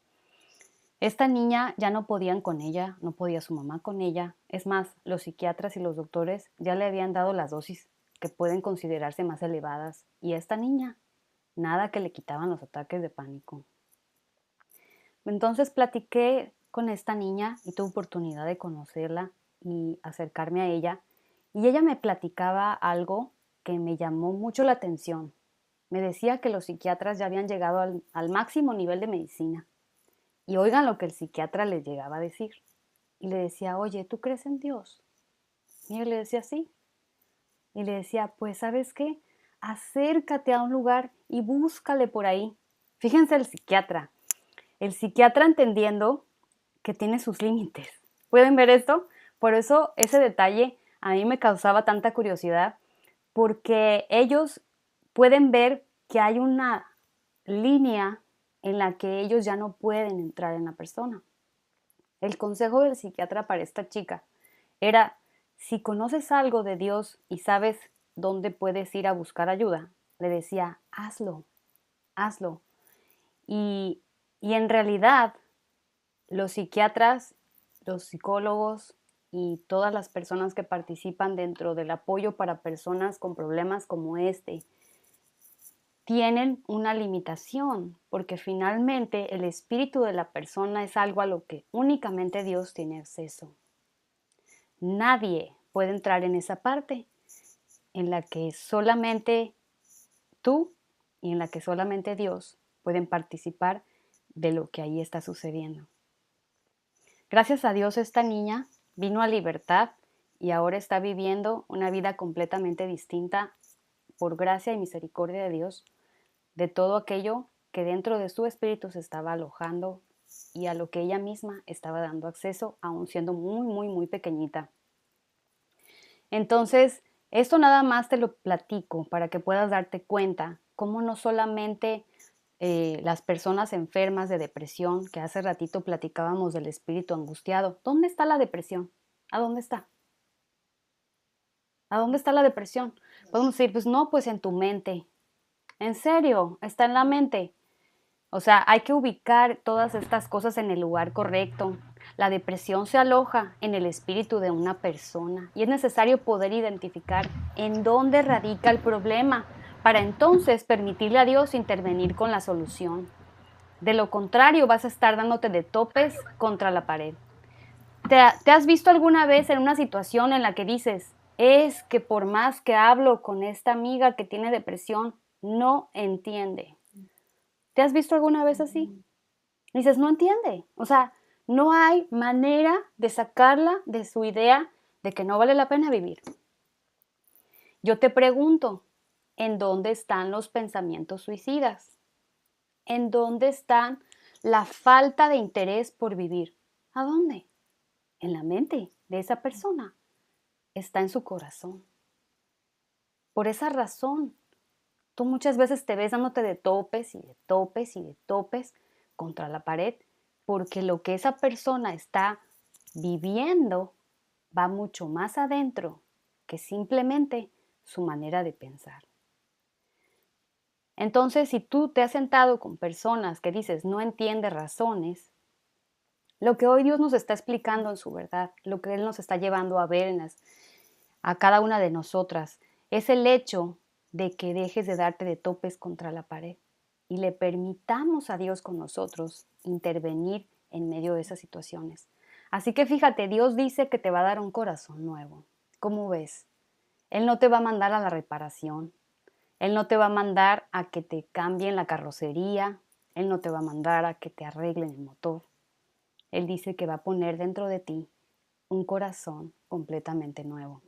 Esta niña ya no podían con ella, no podía su mamá con ella. Es más, los psiquiatras y los doctores ya le habían dado las dosis que pueden considerarse más elevadas. Y esta niña, nada que le quitaban los ataques de pánico. Entonces platiqué con esta niña y tuve oportunidad de conocerla y acercarme a ella. Y ella me platicaba algo que me llamó mucho la atención. Me decía que los psiquiatras ya habían llegado al máximo nivel de medicina. Y oigan lo que el psiquiatra les llegaba a decir. Y le decía, oye, ¿tú crees en Dios? Y él le decía, sí. Y le decía, pues, ¿sabes qué? Acércate a un lugar y búscale por ahí. Fíjense el psiquiatra. El psiquiatra entendiendo que tiene sus límites. ¿Pueden ver esto? Por eso ese detalle a mí me causaba tanta curiosidad, porque ellos pueden ver que hay una línea en la que ellos ya no pueden entrar en la persona. El consejo del psiquiatra para esta chica era, si conoces algo de Dios y sabes dónde puedes ir a buscar ayuda, le decía, hazlo, hazlo. Y, y en realidad, los psiquiatras, los psicólogos y todas las personas que participan dentro del apoyo para personas con problemas como este, tienen una limitación, porque finalmente el espíritu de la persona es algo a lo que únicamente Dios tiene acceso. Nadie puede entrar en esa parte en la que solamente tú y en la que solamente Dios pueden participar de lo que ahí está sucediendo. Gracias a Dios esta niña vino a libertad y ahora está viviendo una vida completamente distinta por gracia y misericordia de Dios de todo aquello que dentro de su espíritu se estaba alojando y a lo que ella misma estaba dando acceso, aún siendo muy pequeñita. Entonces, esto nada más te lo platico para que puedas darte cuenta cómo no solamente las personas enfermas de depresión, que hace ratito platicábamos del espíritu angustiado, ¿dónde está la depresión? ¿A dónde está? ¿A dónde está la depresión? Podemos decir, pues no, pues en tu mente. ¿En serio? ¿Está en la mente? O sea, hay que ubicar todas estas cosas en el lugar correcto. La depresión se aloja en el espíritu de una persona y es necesario poder identificar en dónde radica el problema para entonces permitirle a Dios intervenir con la solución. De lo contrario, vas a estar dándote de topes contra la pared. ¿Te has visto alguna vez en una situación en la que dices, es que por más que hablo con esta amiga que tiene depresión, no entiende? ¿Te has visto alguna vez así? Dices, no entiende. O sea, no hay manera de sacarla de su idea de que no vale la pena vivir. Yo te pregunto, ¿en dónde están los pensamientos suicidas? ¿En dónde están la falta de interés por vivir? ¿A dónde? En la mente de esa persona. Está en su corazón. Por esa razón, tú muchas veces te ves dándote de topes y de topes y de topes contra la pared, porque lo que esa persona está viviendo va mucho más adentro que simplemente su manera de pensar. Entonces, si tú te has sentado con personas que dices no entiende razones, lo que hoy Dios nos está explicando en su verdad, lo que Él nos está llevando a ver a cada una de nosotras, es el hecho de que dejes de darte de topes contra la pared y le permitamos a Dios con nosotros intervenir en medio de esas situaciones. Así que fíjate, Dios dice que te va a dar un corazón nuevo. ¿Cómo ves? Él no te va a mandar a la reparación. Él no te va a mandar a que te cambien la carrocería. Él no te va a mandar a que te arreglen el motor. Él dice que va a poner dentro de ti un corazón completamente nuevo.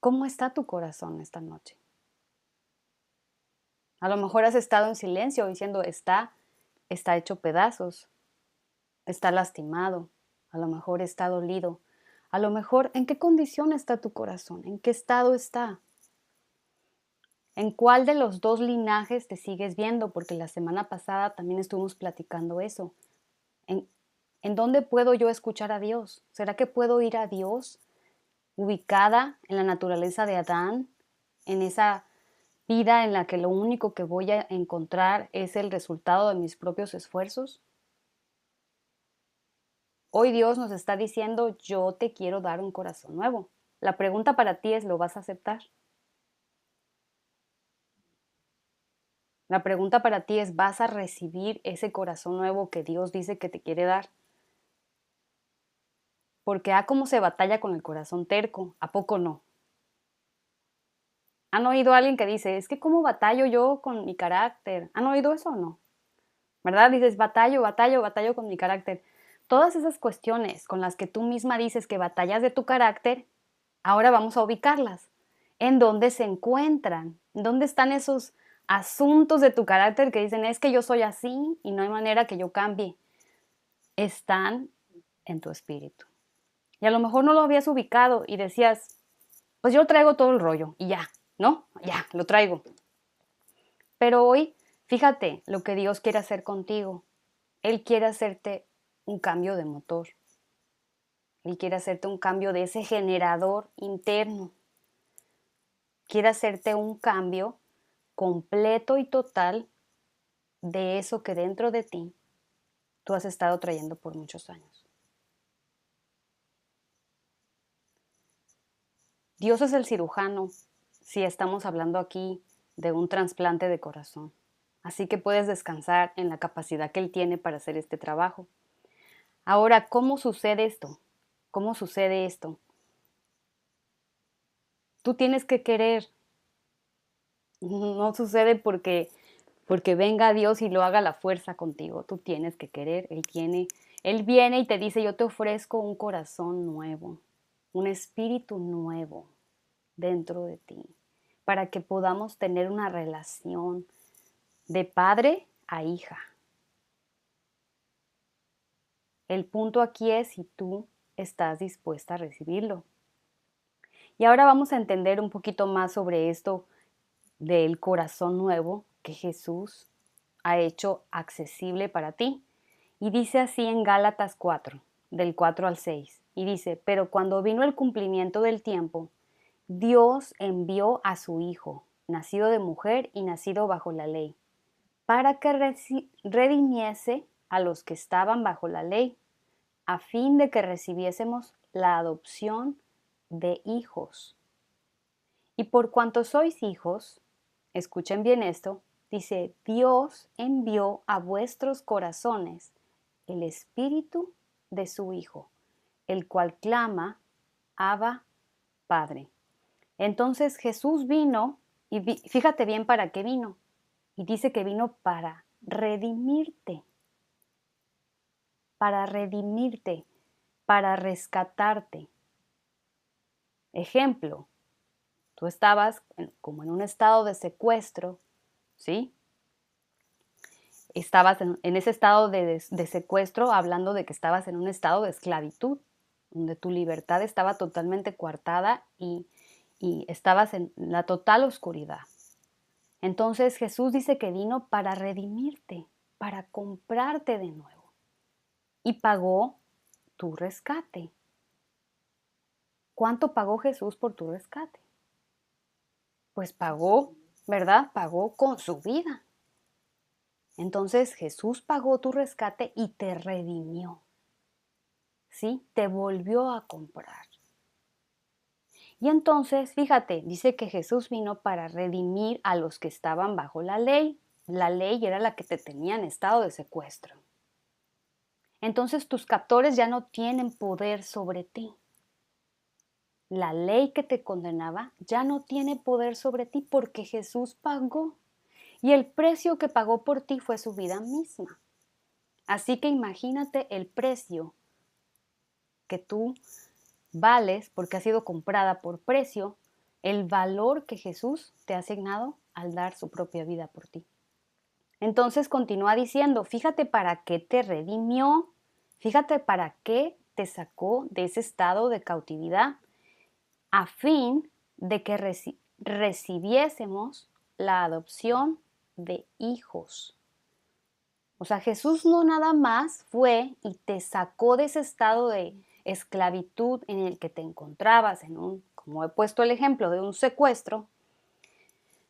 ¿Cómo está tu corazón esta noche? A lo mejor has estado en silencio diciendo, está hecho pedazos, está lastimado, a lo mejor está dolido, a lo mejor, ¿en qué condición está tu corazón? ¿En qué estado está? ¿En cuál de los dos linajes te sigues viendo? Porque la semana pasada también estuvimos platicando eso. ¿En dónde puedo yo escuchar a Dios? ¿Será que puedo ir a Dios ubicada en la naturaleza de Adán, en esa vida en la que lo único que voy a encontrar es el resultado de mis propios esfuerzos? Hoy Dios nos está diciendo, yo te quiero dar un corazón nuevo. La pregunta para ti es, ¿lo vas a aceptar? La pregunta para ti es, ¿vas a recibir ese corazón nuevo que Dios dice que te quiere dar? Porque cómo se batalla con el corazón terco, ¿a poco no? ¿Han oído a alguien que dice, es que cómo batallo yo con mi carácter? ¿Han oído eso o no? ¿Verdad? Dices, batallo con mi carácter. Todas esas cuestiones con las que tú misma dices que batallas de tu carácter, ahora vamos a ubicarlas. ¿En dónde se encuentran? ¿En dónde están esos asuntos de tu carácter que dicen, es que yo soy así y no hay manera que yo cambie, están en tu espíritu. Y a lo mejor no lo habías ubicado y decías, pues yo traigo todo el rollo y ya, ¿no? Ya, lo traigo. Pero hoy, fíjate lo que Dios quiere hacer contigo. Él quiere hacerte un cambio de motor. Él quiere hacerte un cambio de ese generador interno. Quiere hacerte un cambio completo y total de eso que dentro de ti tú has estado trayendo por muchos años. Dios es el cirujano si estamos hablando aquí de un trasplante de corazón. Así que puedes descansar en la capacidad que Él tiene para hacer este trabajo. Ahora, ¿cómo sucede esto? ¿Cómo sucede esto? Tú tienes que querer. No sucede porque venga Dios y lo haga a la fuerza contigo. Tú tienes que querer. Él viene y te dice, yo te ofrezco un corazón nuevo, un espíritu nuevo dentro de ti, para que podamos tener una relación de padre a hija. El punto aquí es si tú estás dispuesta a recibirlo. Y ahora vamos a entender un poquito más sobre esto del corazón nuevo que Jesús ha hecho accesible para ti. Y dice así en Gálatas 4, del 4 al 6. Y dice, pero cuando vino el cumplimiento del tiempo, Dios envió a su Hijo, nacido de mujer y nacido bajo la ley, para que redimiese a los que estaban bajo la ley, a fin de que recibiésemos la adopción de hijos. Y por cuanto sois hijos, escuchen bien esto, dice, Dios envió a vuestros corazones el espíritu de su Hijo, el cual clama, Abba, Padre. Entonces Jesús vino, y fíjate bien para qué vino, y dice que vino para redimirte, para rescatarte. Ejemplo, tú estabas como en un estado de secuestro, ¿sí? Estabas en ese estado de secuestro, hablando de que estabas en un estado de esclavitud, donde tu libertad estaba totalmente coartada y estabas en la total oscuridad. Entonces Jesús dice que vino para redimirte, para comprarte de nuevo y pagó tu rescate. ¿Cuánto pagó Jesús por tu rescate? Pues pagó, ¿verdad? Pagó con su vida. Entonces Jesús pagó tu rescate y te redimió. ¿Sí? Te volvió a comprar. Y entonces, fíjate, dice que Jesús vino para redimir a los que estaban bajo la ley. La ley era la que te tenía en estado de secuestro. Entonces tus captores ya no tienen poder sobre ti. La ley que te condenaba ya no tiene poder sobre ti porque Jesús pagó. Y el precio que pagó por ti fue su vida misma. Así que imagínate el precio que tú vales porque has sido comprada por precio, el valor que Jesús te ha asignado al dar su propia vida por ti. Entonces continúa diciendo, fíjate para qué te redimió, fíjate para qué te sacó de ese estado de cautividad, a fin de que recibiésemos la adopción de hijos. O sea, Jesús no nada más fue y te sacó de ese estado de esclavitud en el que te encontrabas, como he puesto el ejemplo de un secuestro,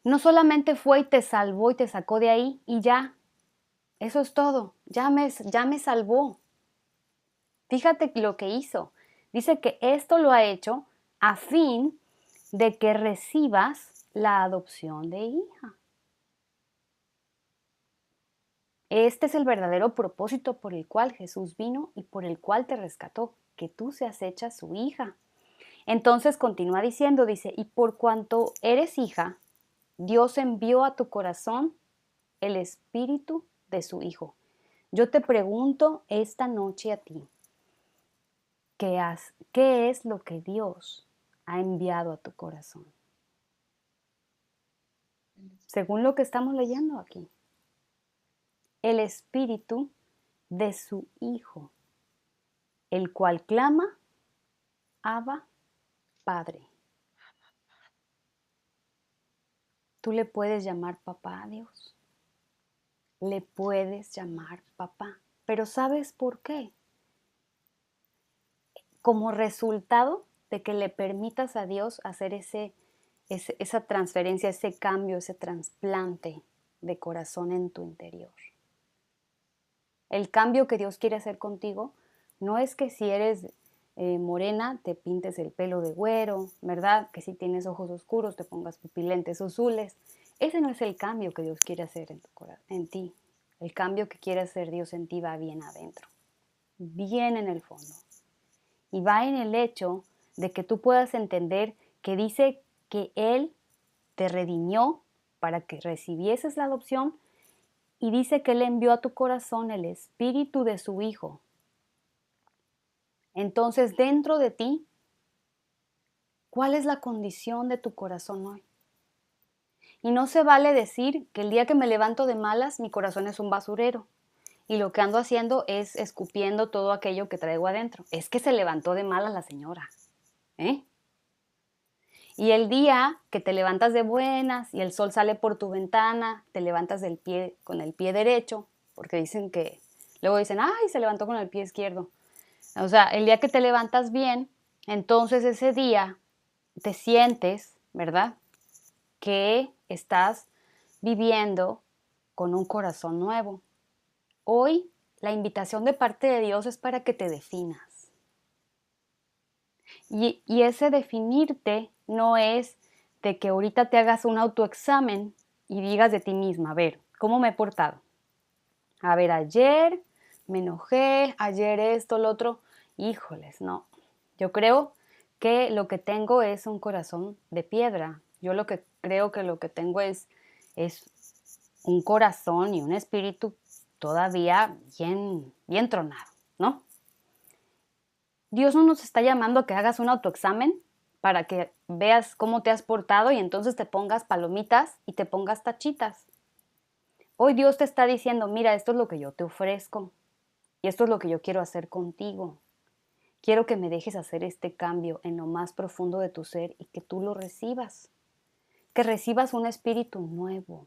no solamente fue y te salvó y te sacó de ahí y ya, eso es todo, ya me salvó. Fíjate lo que hizo. Dice que esto lo ha hecho a fin de que recibas la adopción de hija. Este es el verdadero propósito por el cual Jesús vino y por el cual te rescató, que tú seas hecha su hija. Entonces continúa diciendo, dice, y por cuanto eres hija, Dios envió a tu corazón el espíritu de su Hijo. Yo te pregunto esta noche a ti, ¿qué es lo que Dios ha enviado a tu corazón? según lo que estamos leyendo aquí. El espíritu de su Hijo, el cual clama, Abba, Padre. Tú le puedes llamar papá a Dios. Le puedes llamar papá. Pero ¿sabes por qué? Como resultado de que le permitas a Dios hacer esa transferencia, ese cambio, ese trasplante de corazón en tu interior. El cambio que Dios quiere hacer contigo no es que si eres morena te pintes el pelo de güero, ¿verdad? Que si tienes ojos oscuros te pongas pupilentes azules. Ese no es el cambio que Dios quiere hacer en ti. El cambio que quiere hacer Dios en ti va bien adentro, bien en el fondo. Y va en el hecho de que tú puedas entender que dice que Él te redimió para que recibieses la adopción y dice que Él envió a tu corazón el espíritu de su Hijo. Entonces, dentro de ti, ¿cuál es la condición de tu corazón hoy? Y no se vale decir que el día que me levanto de malas, mi corazón es un basurero. Y lo que ando haciendo es escupiendo todo aquello que traigo adentro. Es que se levantó de malas la señora. ¿Eh? Y el día que te levantas de buenas y el sol sale por tu ventana, te levantas con el pie derecho, porque dicen que, luego dicen, ay, se levantó con el pie izquierdo. O sea, el día que te levantas bien, entonces ese día te sientes, ¿verdad? Que estás viviendo con un corazón nuevo. Hoy la invitación de parte de Dios es para que te definas. Y ese definirte no es de que ahorita te hagas un autoexamen y digas de ti misma, a ver, ¿cómo me he portado? A ver, ayer me enojé, ayer esto, lo otro. Híjoles, no. Yo creo que lo que tengo es un corazón de piedra. Yo lo que creo que lo que tengo es un corazón y un espíritu todavía bien tronado, ¿no? Dios no nos está llamando a que hagas un autoexamen para que veas cómo te has portado y entonces te pongas palomitas y te pongas tachitas. Hoy Dios te está diciendo, mira, esto es lo que yo te ofrezco y esto es lo que yo quiero hacer contigo. Quiero que me dejes hacer este cambio en lo más profundo de tu ser y que tú lo recibas. Que recibas un espíritu nuevo.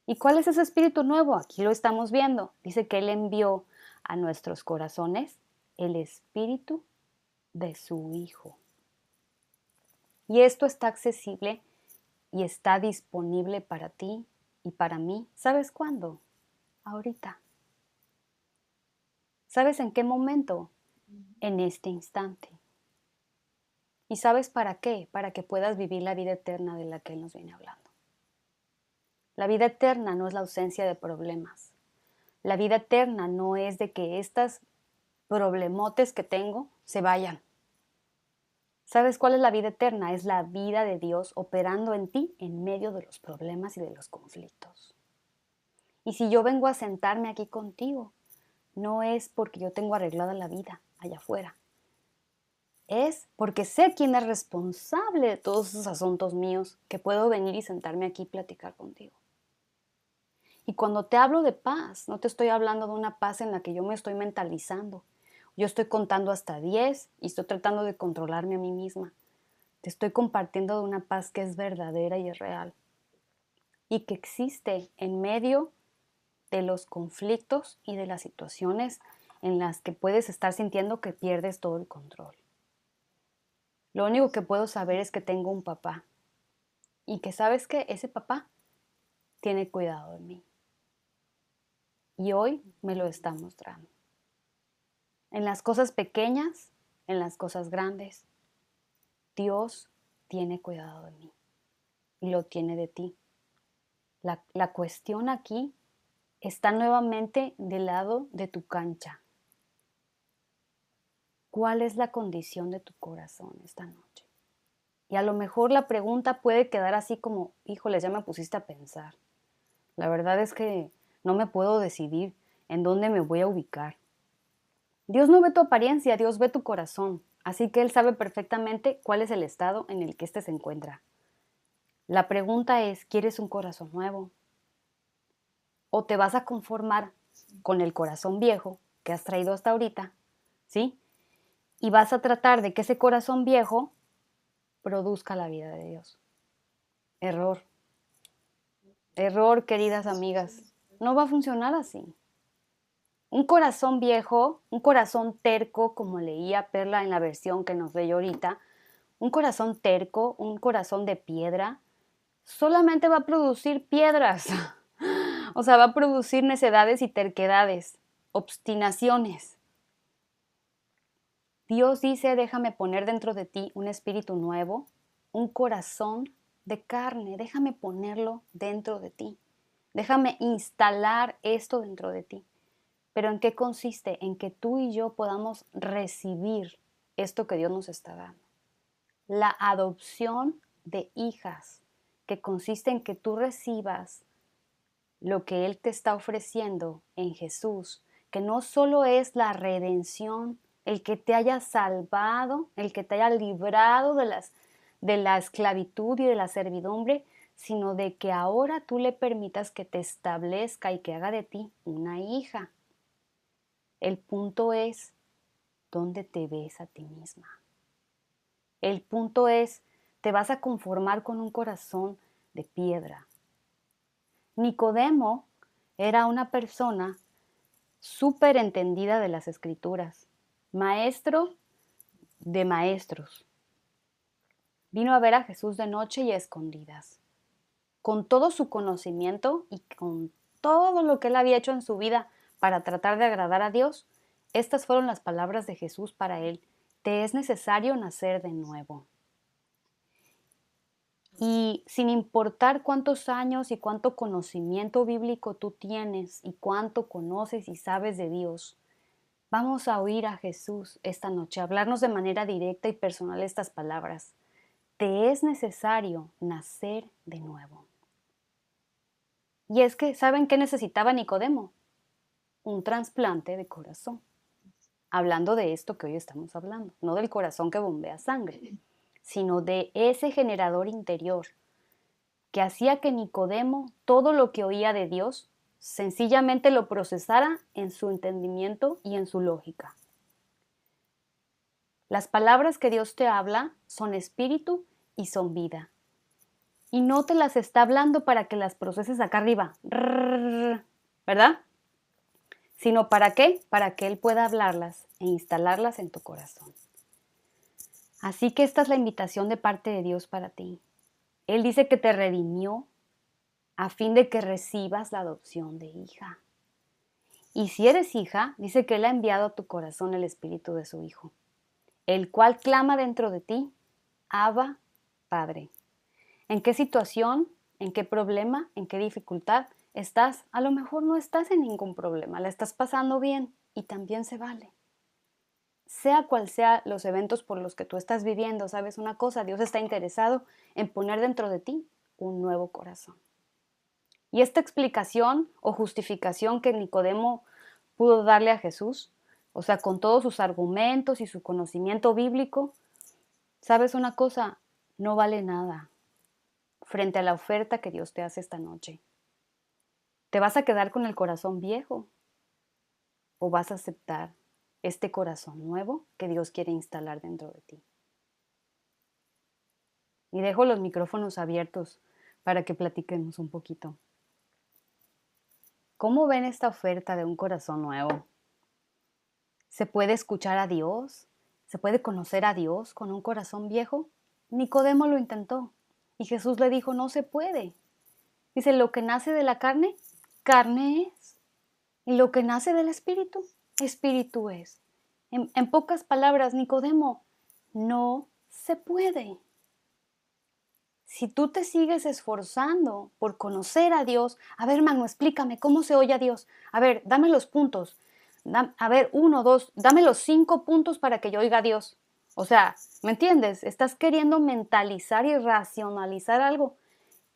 ¿Y cuál es ese espíritu nuevo? Aquí lo estamos viendo. Dice que Él envió a nuestros corazones el espíritu de su Hijo. Y esto está accesible y está disponible para ti y para mí. ¿Sabes cuándo? Ahorita. ¿Sabes en qué momento? En este instante. ¿Y sabes para qué? Para que puedas vivir la vida eterna de la que Él nos viene hablando. La vida eterna no es la ausencia de problemas. La vida eterna no es de que estas problemotes que tengo se vayan. ¿Sabes cuál es la vida eterna? Es la vida de Dios operando en ti en medio de los problemas y de los conflictos. Y si yo vengo a sentarme aquí contigo, no es porque yo tengo arreglada la vida allá afuera. Es porque sé quién es responsable de todos esos asuntos míos que puedo venir y sentarme aquí y platicar contigo. Y cuando te hablo de paz, no te estoy hablando de una paz en la que yo me estoy mentalizando. Yo estoy contando hasta 10 y estoy tratando de controlarme a mí misma. Te estoy compartiendo de una paz que es verdadera y es real. Y que existe en medio de los conflictos y de las situaciones en las que puedes estar sintiendo que pierdes todo el control. Lo único que puedo saber es que tengo un papá y que sabes que ese papá tiene cuidado de mí. Y hoy me lo está mostrando. En las cosas pequeñas, en las cosas grandes, Dios tiene cuidado de mí y lo tiene de ti. La cuestión aquí está nuevamente del lado de tu cancha. ¿Cuál es la condición de tu corazón esta noche? Y a lo mejor la pregunta puede quedar así como, híjole, ya me pusiste a pensar. La verdad es que no me puedo decidir en dónde me voy a ubicar. Dios no ve tu apariencia, Dios ve tu corazón. Así que Él sabe perfectamente cuál es el estado en el que éste se encuentra. La pregunta es, ¿quieres un corazón nuevo? ¿O te vas a conformar con el corazón viejo que has traído hasta ahorita? ¿Sí? Y vas a tratar de que ese corazón viejo produzca la vida de Dios. Error. Error, queridas amigas. No va a funcionar así. Un corazón viejo, un corazón terco, como leía Perla en la versión que nos leyó ahorita, un corazón terco, un corazón de piedra, solamente va a producir piedras. O sea, va a producir necedades y terquedades, obstinaciones. Dios dice, déjame poner dentro de ti un espíritu nuevo, un corazón de carne, déjame ponerlo dentro de ti. Déjame instalar esto dentro de ti. Pero ¿en qué consiste? En que tú y yo podamos recibir esto que Dios nos está dando. La adopción de hijas, que consiste en que tú recibas lo que Él te está ofreciendo en Jesús, que no solo es la redención, el que te haya salvado, el que te haya librado de la esclavitud y de la servidumbre, sino de que ahora tú le permitas que te establezca y que haga de ti una hija. El punto es, ¿dónde te ves a ti misma? El punto es, ¿te vas a conformar con un corazón de piedra? Nicodemo era una persona súper entendida de las escrituras, maestro de maestros. Vino a ver a Jesús de noche y a escondidas. Con todo su conocimiento y con todo lo que él había hecho en su vida para tratar de agradar a Dios, estas fueron las palabras de Jesús para él. Te es necesario nacer de nuevo. Y sin importar cuántos años y cuánto conocimiento bíblico tú tienes y cuánto conoces y sabes de Dios, vamos a oír a Jesús esta noche, hablarnos de manera directa y personal estas palabras. Te es necesario nacer de nuevo. Y es que, ¿saben qué necesitaba Nicodemo? Un trasplante de corazón. Hablando de esto que hoy estamos hablando, no del corazón que bombea sangre, sino de ese generador interior que hacía que Nicodemo todo lo que oía de Dios sencillamente lo procesara en su entendimiento y en su lógica. Las palabras que Dios te habla son espíritu y son vida. Y no te las está hablando para que las proceses acá arriba, ¿verdad? Sino ¿para qué? Para que Él pueda hablarlas e instalarlas en tu corazón. Así que esta es la invitación de parte de Dios para ti. Él dice que te redimió a fin de que recibas la adopción de hija. Y si eres hija, dice que Él ha enviado a tu corazón el espíritu de su Hijo, el cual clama dentro de ti, Abba, Padre. ¿En qué situación, en qué problema, en qué dificultad estás? A lo mejor no estás en ningún problema, la estás pasando bien y también se vale. Sea cual sea los eventos por los que tú estás viviendo, ¿sabes una cosa? Dios está interesado en poner dentro de ti un nuevo corazón. Y esta explicación o justificación que Nicodemo pudo darle a Jesús, o sea, con todos sus argumentos y su conocimiento bíblico, ¿sabes una cosa? No vale nada frente a la oferta que Dios te hace esta noche. ¿Te vas a quedar con el corazón viejo o vas a aceptar este corazón nuevo que Dios quiere instalar dentro de ti? Y dejo los micrófonos abiertos para que platiquemos un poquito. ¿Cómo ven esta oferta de un corazón nuevo? ¿Se puede escuchar a Dios? ¿Se puede conocer a Dios con un corazón viejo? Nicodemo lo intentó y Jesús le dijo, no se puede. Dice, lo que nace de la carne, carne es. Y lo que nace del espíritu, espíritu es. En pocas palabras, Nicodemo, no se puede. Si tú te sigues esforzando por conocer a Dios, a ver, Magno, explícame cómo se oye a Dios. A ver, dame los puntos. A ver, 1, 2, dame los 5 puntos para que yo oiga a Dios. O sea, ¿me entiendes? Estás queriendo mentalizar y racionalizar algo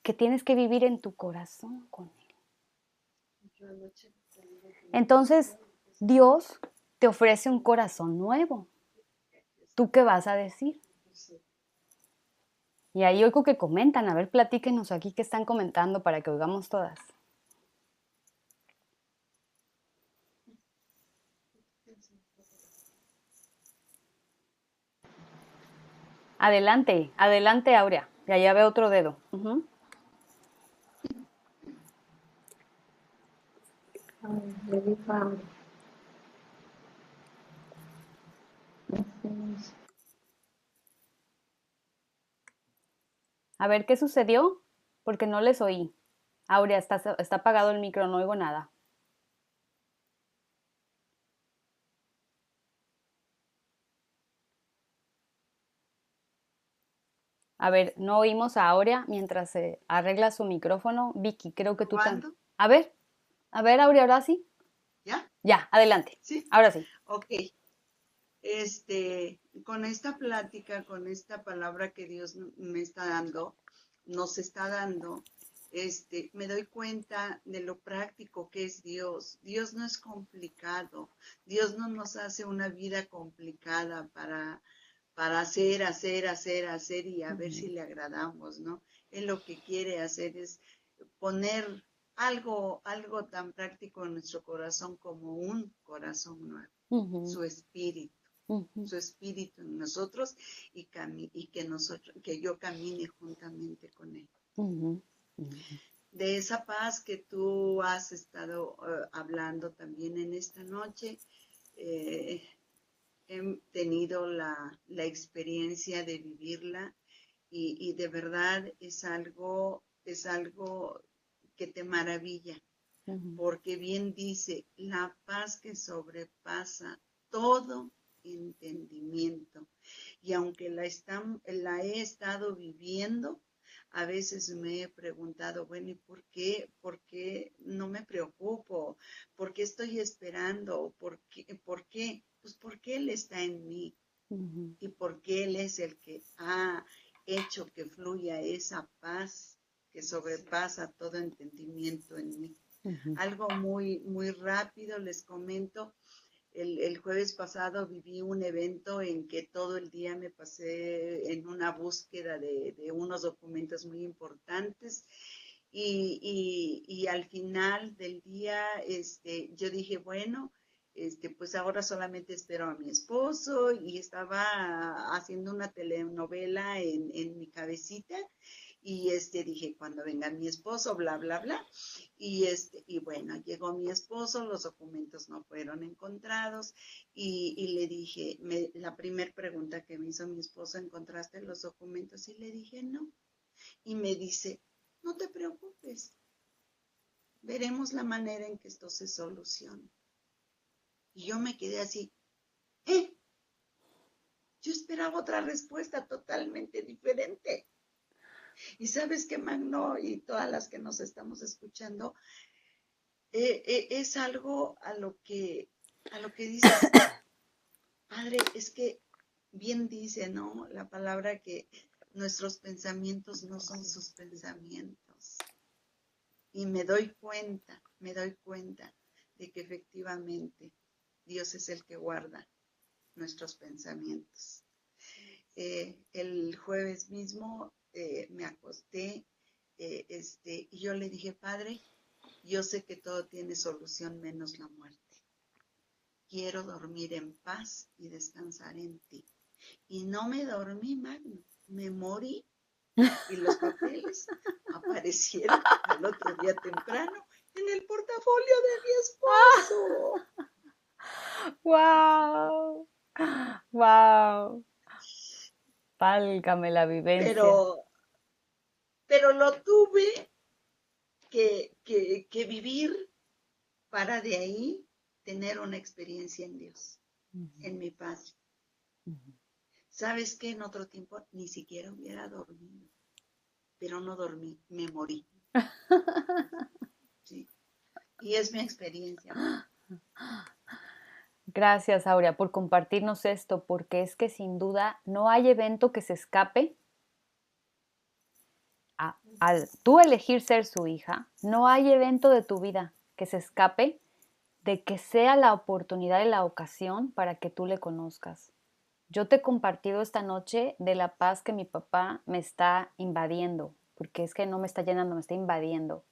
que tienes que vivir en tu corazón con Él. Entonces, Dios te ofrece un corazón nuevo. ¿Tú qué vas a decir? Y ahí oigo que comentan, a ver, platíquenos aquí qué están comentando para que oigamos todas. Adelante, adelante, Aurea. Y allá veo otro dedo. Le dijo a A ver, ¿qué sucedió? Porque no les oí. Aurea, está apagado el micro, no oigo nada. A ver, no oímos a Aurea mientras se arregla su micrófono. Vicky, creo que tú también. A ver, Aurea, ahora sí. ¿Ya? Ya, adelante. Sí. Ahora sí. Ok. Con esta plática, con esta palabra que Dios me está dando, nos está dando, me doy cuenta de lo práctico que es Dios. Dios no es complicado. Dios no nos hace una vida complicada para hacer y a ver si le agradamos, ¿no? Él lo que quiere hacer es poner algo tan práctico en nuestro corazón como un corazón nuevo, su espíritu. Su espíritu en nosotros y que yo camine juntamente con él. De esa paz que tú has estado hablando también en esta noche, he tenido la experiencia de vivirla y de verdad es algo que te maravilla, porque bien dice, la paz que sobrepasa todo entendimiento. Y aunque la he estado viviendo, a veces me he preguntado, bueno, ¿y por qué? ¿Por qué no me preocupo? ¿Por qué estoy esperando? ¿Por qué? Pues porque Él está en mí. Y porque Él es el que ha hecho que fluya esa paz que sobrepasa todo entendimiento en mí. Algo muy, muy rápido les comento. El jueves pasado viví un evento en que todo el día me pasé en una búsqueda de unos documentos muy importantes y al final del día yo dije, bueno, pues ahora solamente espero a mi esposo y estaba haciendo una telenovela en mi cabecita y dije, cuando venga mi esposo, bla, bla, bla. Y bueno, llegó mi esposo, los documentos no fueron encontrados y le dije, la primera pregunta que me hizo mi esposo, ¿encontraste los documentos? Y le dije, no. Y me dice, no te preocupes, veremos la manera en que esto se solucione. Y yo me quedé así, ¿eh? Yo esperaba otra respuesta totalmente diferente. Y sabes que Magno y todas las que nos estamos escuchando, es algo a lo que dices, Padre, es que bien dice, ¿no? La palabra que nuestros pensamientos no son sus pensamientos. Y me doy cuenta de que efectivamente Dios es el que guarda nuestros pensamientos. El jueves mismo me acosté y yo le dije, Padre, yo sé que todo tiene solución menos la muerte. Quiero dormir en paz y descansar en ti. Y no me dormí, Magno, me morí. Y los papeles aparecieron al otro día temprano en el portafolio de mi esposo. ¡Wow! ¡Wow! Válgame la vivencia. Pero lo tuve que vivir para de ahí tener una experiencia en Dios, en mi paz. ¿Sabes qué? En otro tiempo ni siquiera hubiera dormido, pero no dormí, me morí. ¿Sí? Y es mi experiencia. Gracias, Aurea, por compartirnos esto, porque es que sin duda no hay evento que se escape al tú elegir ser su hija, no hay evento de tu vida que se escape de que sea la oportunidad y la ocasión para que tú le conozcas. Yo te he compartido esta noche de la paz que mi papá me está invadiendo, porque es que no me está llenando, me está invadiendo.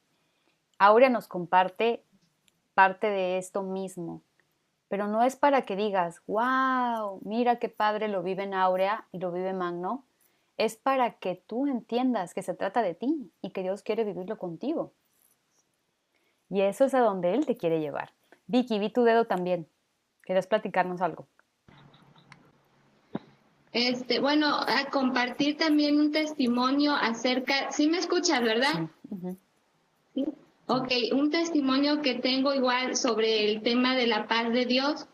Aurea nos comparte parte de esto mismo, pero no es para que digas, wow, mira qué padre lo vive en Aurea y lo vive Magno. Es para que tú entiendas que se trata de ti y que Dios quiere vivirlo contigo. Y eso es a donde Él te quiere llevar. Vicky, vi tu dedo también. ¿Quieres platicarnos algo? Bueno, a compartir también un testimonio acerca, ¿sí me escuchas, verdad? Sí. Uh-huh. Sí. Ok, un testimonio que tengo igual sobre el tema de la paz de Dios.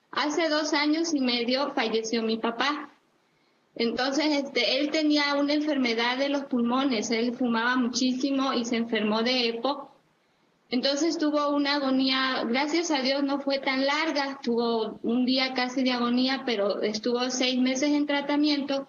Hace 2 años y medio falleció mi papá. Entonces, él tenía una enfermedad de los pulmones, él fumaba muchísimo y se enfermó de EPOC. Entonces tuvo una agonía, gracias a Dios no fue tan larga, tuvo un día casi de agonía, pero estuvo 6 meses en tratamiento,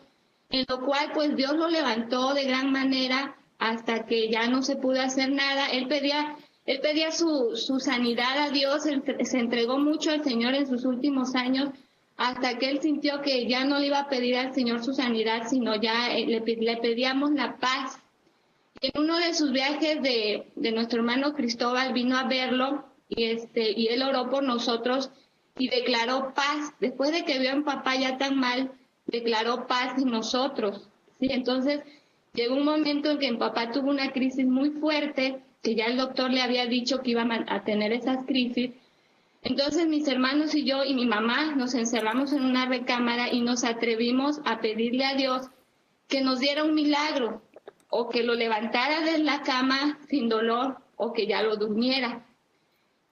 en lo cual pues Dios lo levantó de gran manera hasta que ya no se pudo hacer nada. Él pedía su sanidad a Dios, se entregó mucho al Señor en sus últimos años, hasta que él sintió que ya no le iba a pedir al Señor su sanidad, sino ya le pedíamos la paz. En uno de sus viajes de nuestro hermano Cristóbal vino a verlo y él oró por nosotros y declaró paz. Después de que vio a mi papá ya tan mal, declaró paz en nosotros. ¿Sí? Entonces llegó un momento en que mi papá tuvo una crisis muy fuerte, que ya el doctor le había dicho que iba a tener esas crisis. Entonces mis hermanos y yo y mi mamá nos encerramos en una recámara y nos atrevimos a pedirle a Dios que nos diera un milagro, o que lo levantara de la cama sin dolor, o que ya lo durmiera.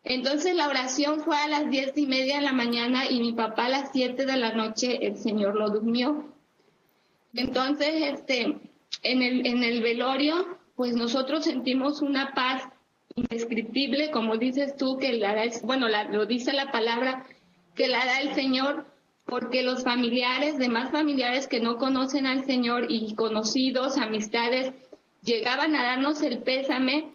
Entonces la oración fue a las 10:30 de la mañana y mi papá a las 7 de la noche el Señor lo durmió. Entonces, en el velorio, pues nosotros sentimos una paz indescriptible, como dices tú, que la da, lo dice la palabra, que la da el Señor, porque los familiares, demás familiares que no conocen al Señor y conocidos, amistades, llegaban a darnos el pésame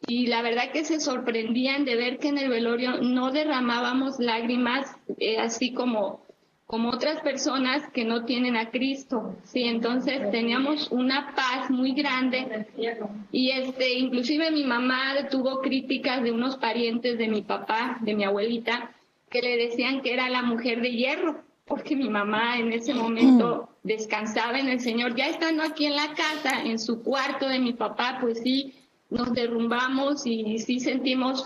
y la verdad que se sorprendían de ver que en el velorio no derramábamos lágrimas, así como otras personas que no tienen a Cristo, sí, entonces teníamos una paz muy grande y inclusive mi mamá tuvo críticas de unos parientes de mi papá, de mi abuelita, que le decían que era la mujer de hierro, porque mi mamá en ese momento descansaba en el Señor, ya estando aquí en la casa, en su cuarto de mi papá, pues sí, nos derrumbamos y sí sentimos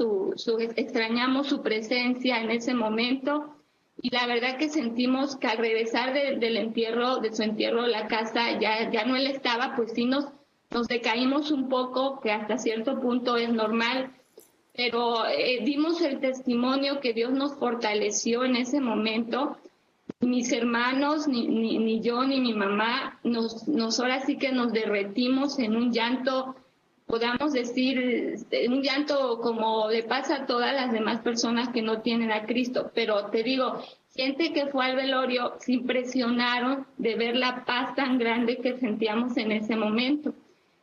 extrañamos su presencia en ese momento. Y la verdad que sentimos que al regresar de su entierro, la casa, ya no él estaba, pues sí nos decaímos un poco, que hasta cierto punto es normal, pero dimos el testimonio que Dios nos fortaleció en ese momento. Mis hermanos, ni yo, ni mi mamá, ahora sí que nos derretimos en un llanto, podamos decir, un llanto como le pasa a todas las demás personas que no tienen a Cristo. Pero te digo, gente que fue al velorio se impresionaron de ver la paz tan grande que sentíamos en ese momento.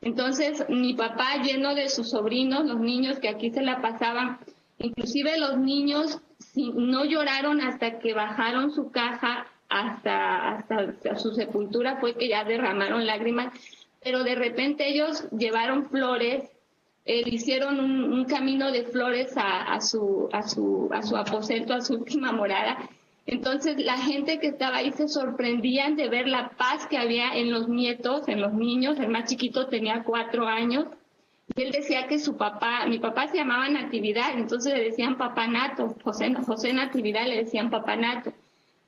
Entonces, mi papá, lleno de sus sobrinos, los niños que aquí se la pasaban, inclusive los niños no lloraron hasta que bajaron su caja hasta su sepultura, fue que ya derramaron lágrimas, pero de repente ellos llevaron flores, hicieron un camino de flores a su aposento, a su última morada. Entonces la gente que estaba ahí se sorprendían de ver la paz que había en los nietos, en los niños. El más chiquito tenía 4 años. Y él decía que mi papá se llamaba Natividad, entonces le decían Papá Nato, José Natividad le decían Papá Nato.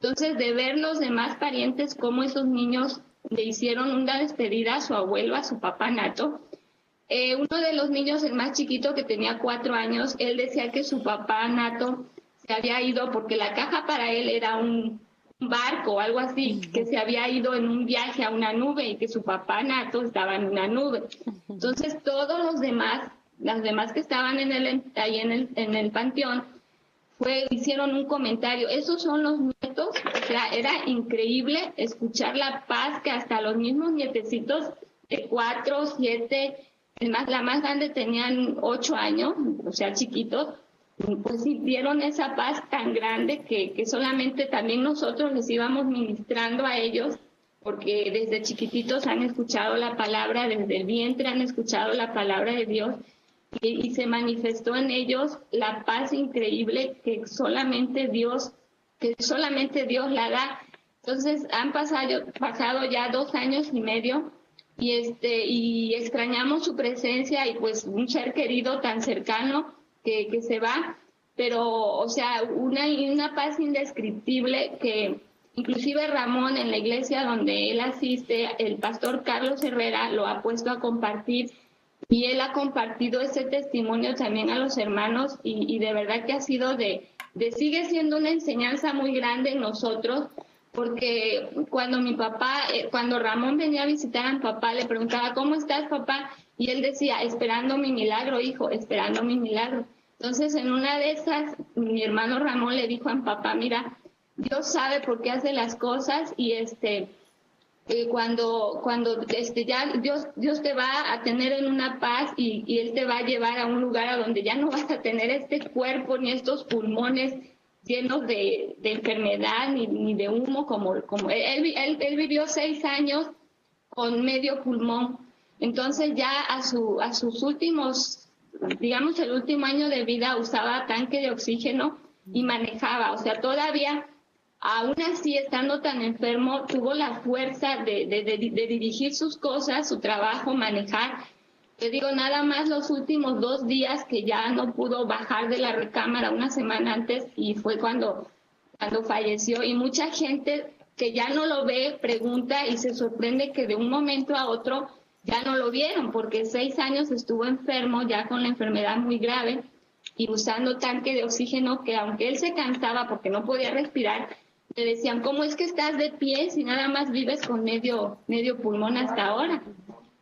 Entonces, de ver los demás parientes, cómo esos niños le hicieron una despedida a su abuelo, a su papá Nato. Uno de los niños, el más chiquito, que tenía 4 años, él decía que su papá Nato se había ido porque la caja para él era un barco o algo así, que se había ido en un viaje a una nube y que su papá Nato estaba en una nube. Entonces todos las demás que estaban ahí en el panteón, hicieron un comentario, esos son los nietos. O sea, era increíble escuchar la paz que hasta los mismos nietecitos de 4, 7, la más grande tenían 8 años, o sea, chiquitos, pues sintieron esa paz tan grande que solamente también nosotros les íbamos ministrando a ellos, porque desde chiquititos han escuchado la palabra, desde el vientre han escuchado la palabra de Dios, y se manifestó en ellos la paz increíble que solamente Dios la da. Entonces han pasado ya 2 años y medio y extrañamos su presencia y pues un ser querido tan cercano que se va, pero o sea, una paz indescriptible que inclusive Ramón en la iglesia donde él asiste, el pastor Carlos Herrera lo ha puesto a compartir y él ha compartido ese testimonio también a los hermanos y de verdad que ha sido sigue siendo una enseñanza muy grande en nosotros, porque cuando Ramón venía a visitar a mi papá, le preguntaba, ¿cómo estás, papá? Y él decía, esperando mi milagro, hijo, esperando mi milagro. Entonces, en una de esas, mi hermano Ramón le dijo a mi papá, mira, Dios sabe por qué hace las cosas y cuando ya Dios te va a tener en una paz y Él te va a llevar a un lugar a donde ya no vas a tener este cuerpo ni estos pulmones llenos de enfermedad ni de humo como él vivió 6 años con medio pulmón. Entonces ya a sus últimos, digamos el último año de vida usaba tanque de oxígeno y manejaba, o sea, todavía aún así, estando tan enfermo, tuvo la fuerza de dirigir sus cosas, su trabajo, manejar. Te digo, nada más los últimos 2 días que ya no pudo bajar de la recámara una semana antes y fue cuando falleció. Y mucha gente que ya no lo ve pregunta y se sorprende que de un momento a otro ya no lo vieron, porque 6 años estuvo enfermo ya con la enfermedad muy grave y usando tanque de oxígeno que aunque él se cansaba porque no podía respirar, le decían, ¿cómo es que estás de pie si nada más vives con medio pulmón hasta ahora?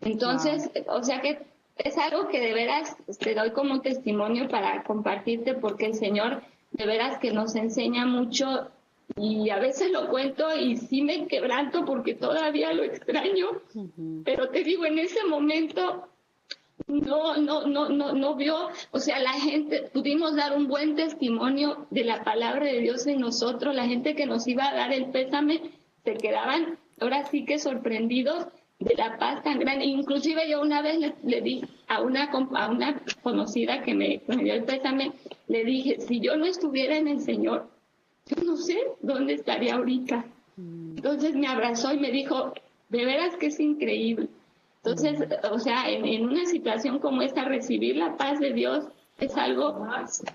Entonces, o sea que es algo que de veras te doy como testimonio para compartirte porque el Señor de veras que nos enseña mucho y a veces lo cuento y sí me quebranto porque todavía lo extraño, pero te digo, en ese momento no vio, o sea, la gente, pudimos dar un buen testimonio de la palabra de Dios en nosotros, la gente que nos iba a dar el pésame, se quedaban ahora sí que sorprendidos de la paz tan grande. Inclusive yo una vez le dije a una conocida que me dio el pésame, le dije, si yo no estuviera en el Señor, yo no sé dónde estaría ahorita. Entonces me abrazó y me dijo, de veras que es increíble. Entonces, o sea, en una situación como esta, recibir la paz de Dios es algo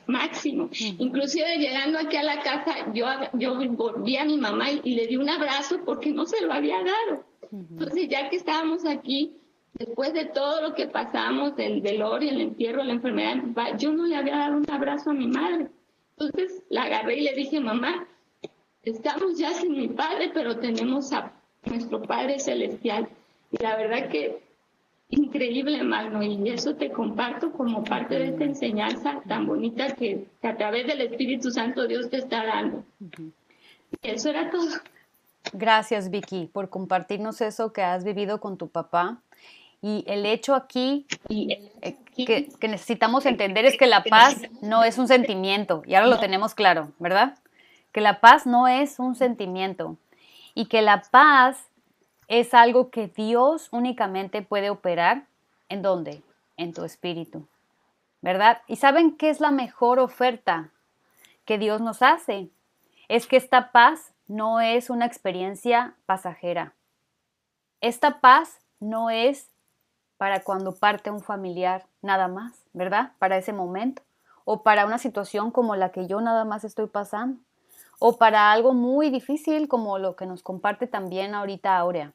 máximo. Inclusive llegando aquí a la casa, yo volví a mi mamá y le di un abrazo porque no se lo había dado. Entonces, ya que estábamos aquí, después de todo lo que pasamos, el velorio, el entierro, la enfermedad de mi papá, yo no le había dado un abrazo a mi madre. Entonces, la agarré y le dije, mamá, estamos ya sin mi padre, pero tenemos a nuestro Padre Celestial. Y la verdad que increíble, Magno, y eso te comparto como parte de esta enseñanza tan bonita que a través del Espíritu Santo Dios te está dando. Y eso era todo. Gracias, Vicky, por compartirnos eso que has vivido con tu papá. Y el hecho aquí que necesitamos entender es que la paz no es un sentimiento, y ahora lo tenemos claro, ¿verdad? Que la paz no es un sentimiento y que la paz es algo que Dios únicamente puede operar. ¿En dónde? En tu espíritu, ¿verdad? ¿Y saben qué es la mejor oferta que Dios nos hace? Es que esta paz no es una experiencia pasajera. Esta paz no es para cuando parte un familiar nada más, ¿verdad? Para ese momento. O para una situación como la que yo nada más estoy pasando. O para algo muy difícil como lo que nos comparte también ahorita Aurea.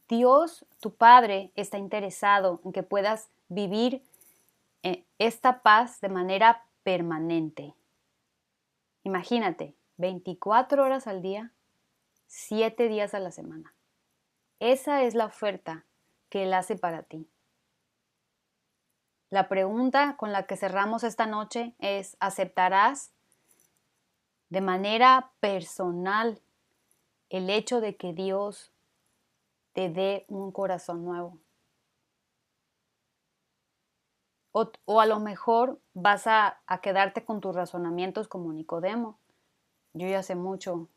Dios, tu Padre, está interesado en que puedas vivir esta paz de manera permanente. Imagínate, 24 horas al día, 7 días a la semana. Esa es la oferta que Él hace para ti. La pregunta con la que cerramos esta noche es, ¿aceptarás de manera personal el hecho de que Dios te dé un corazón nuevo? O a lo mejor vas a quedarte con tus razonamientos como Nicodemo. Yo ya sé mucho,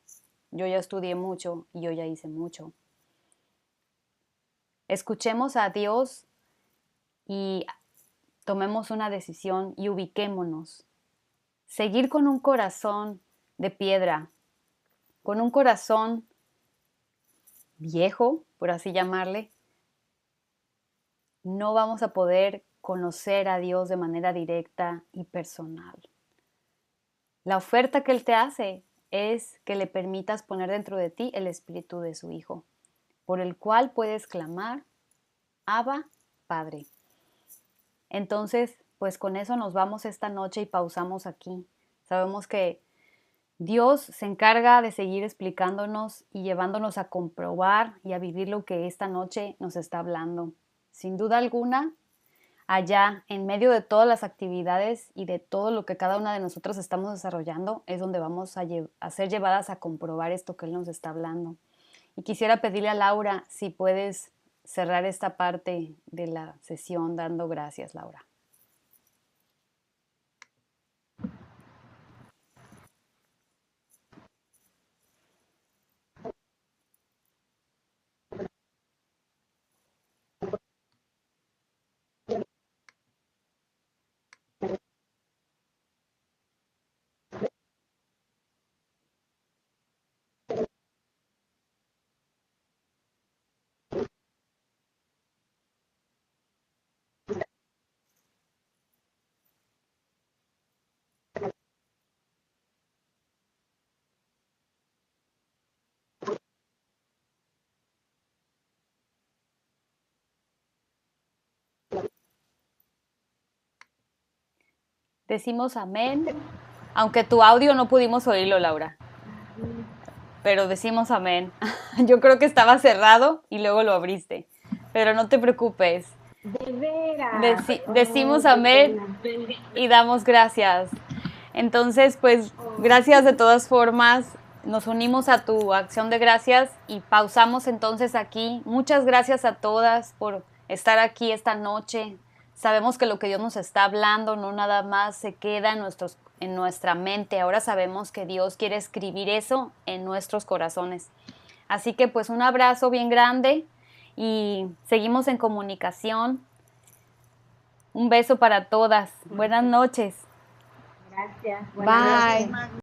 yo ya estudié mucho y yo ya hice mucho. Escuchemos a Dios y tomemos una decisión y ubiquémonos. Seguir con un corazón de piedra, con un corazón viejo, por así llamarle, no vamos a poder conocer a Dios de manera directa y personal. La oferta que Él te hace es que le permitas poner dentro de ti el espíritu de su Hijo, por el cual puedes clamar, Abba, Padre. Entonces, pues con eso nos vamos esta noche y pausamos aquí. Sabemos que Dios se encarga de seguir explicándonos y llevándonos a comprobar y a vivir lo que esta noche nos está hablando. Sin duda alguna, allá, en medio de todas las actividades y de todo lo que cada una de nosotros estamos desarrollando, es donde vamos a ser llevadas a comprobar esto que Él nos está hablando. Y quisiera pedirle a Laura si puedes cerrar esta parte de la sesión dando gracias, Laura. Decimos amén, aunque tu audio no pudimos oírlo, Laura, pero decimos amén. Yo creo que estaba cerrado y luego lo abriste, pero no te preocupes. De veras. Decimos amén y damos gracias. Entonces, pues, gracias de todas formas. Nos unimos a tu acción de gracias y pausamos entonces aquí. Muchas gracias a todas por estar aquí esta noche. Sabemos que lo que Dios nos está hablando no nada más se queda en nuestra mente. Ahora sabemos que Dios quiere escribir eso en nuestros corazones. Así que pues un abrazo bien grande y seguimos en comunicación. Un beso para todas. Buenas noches. Gracias. Bye.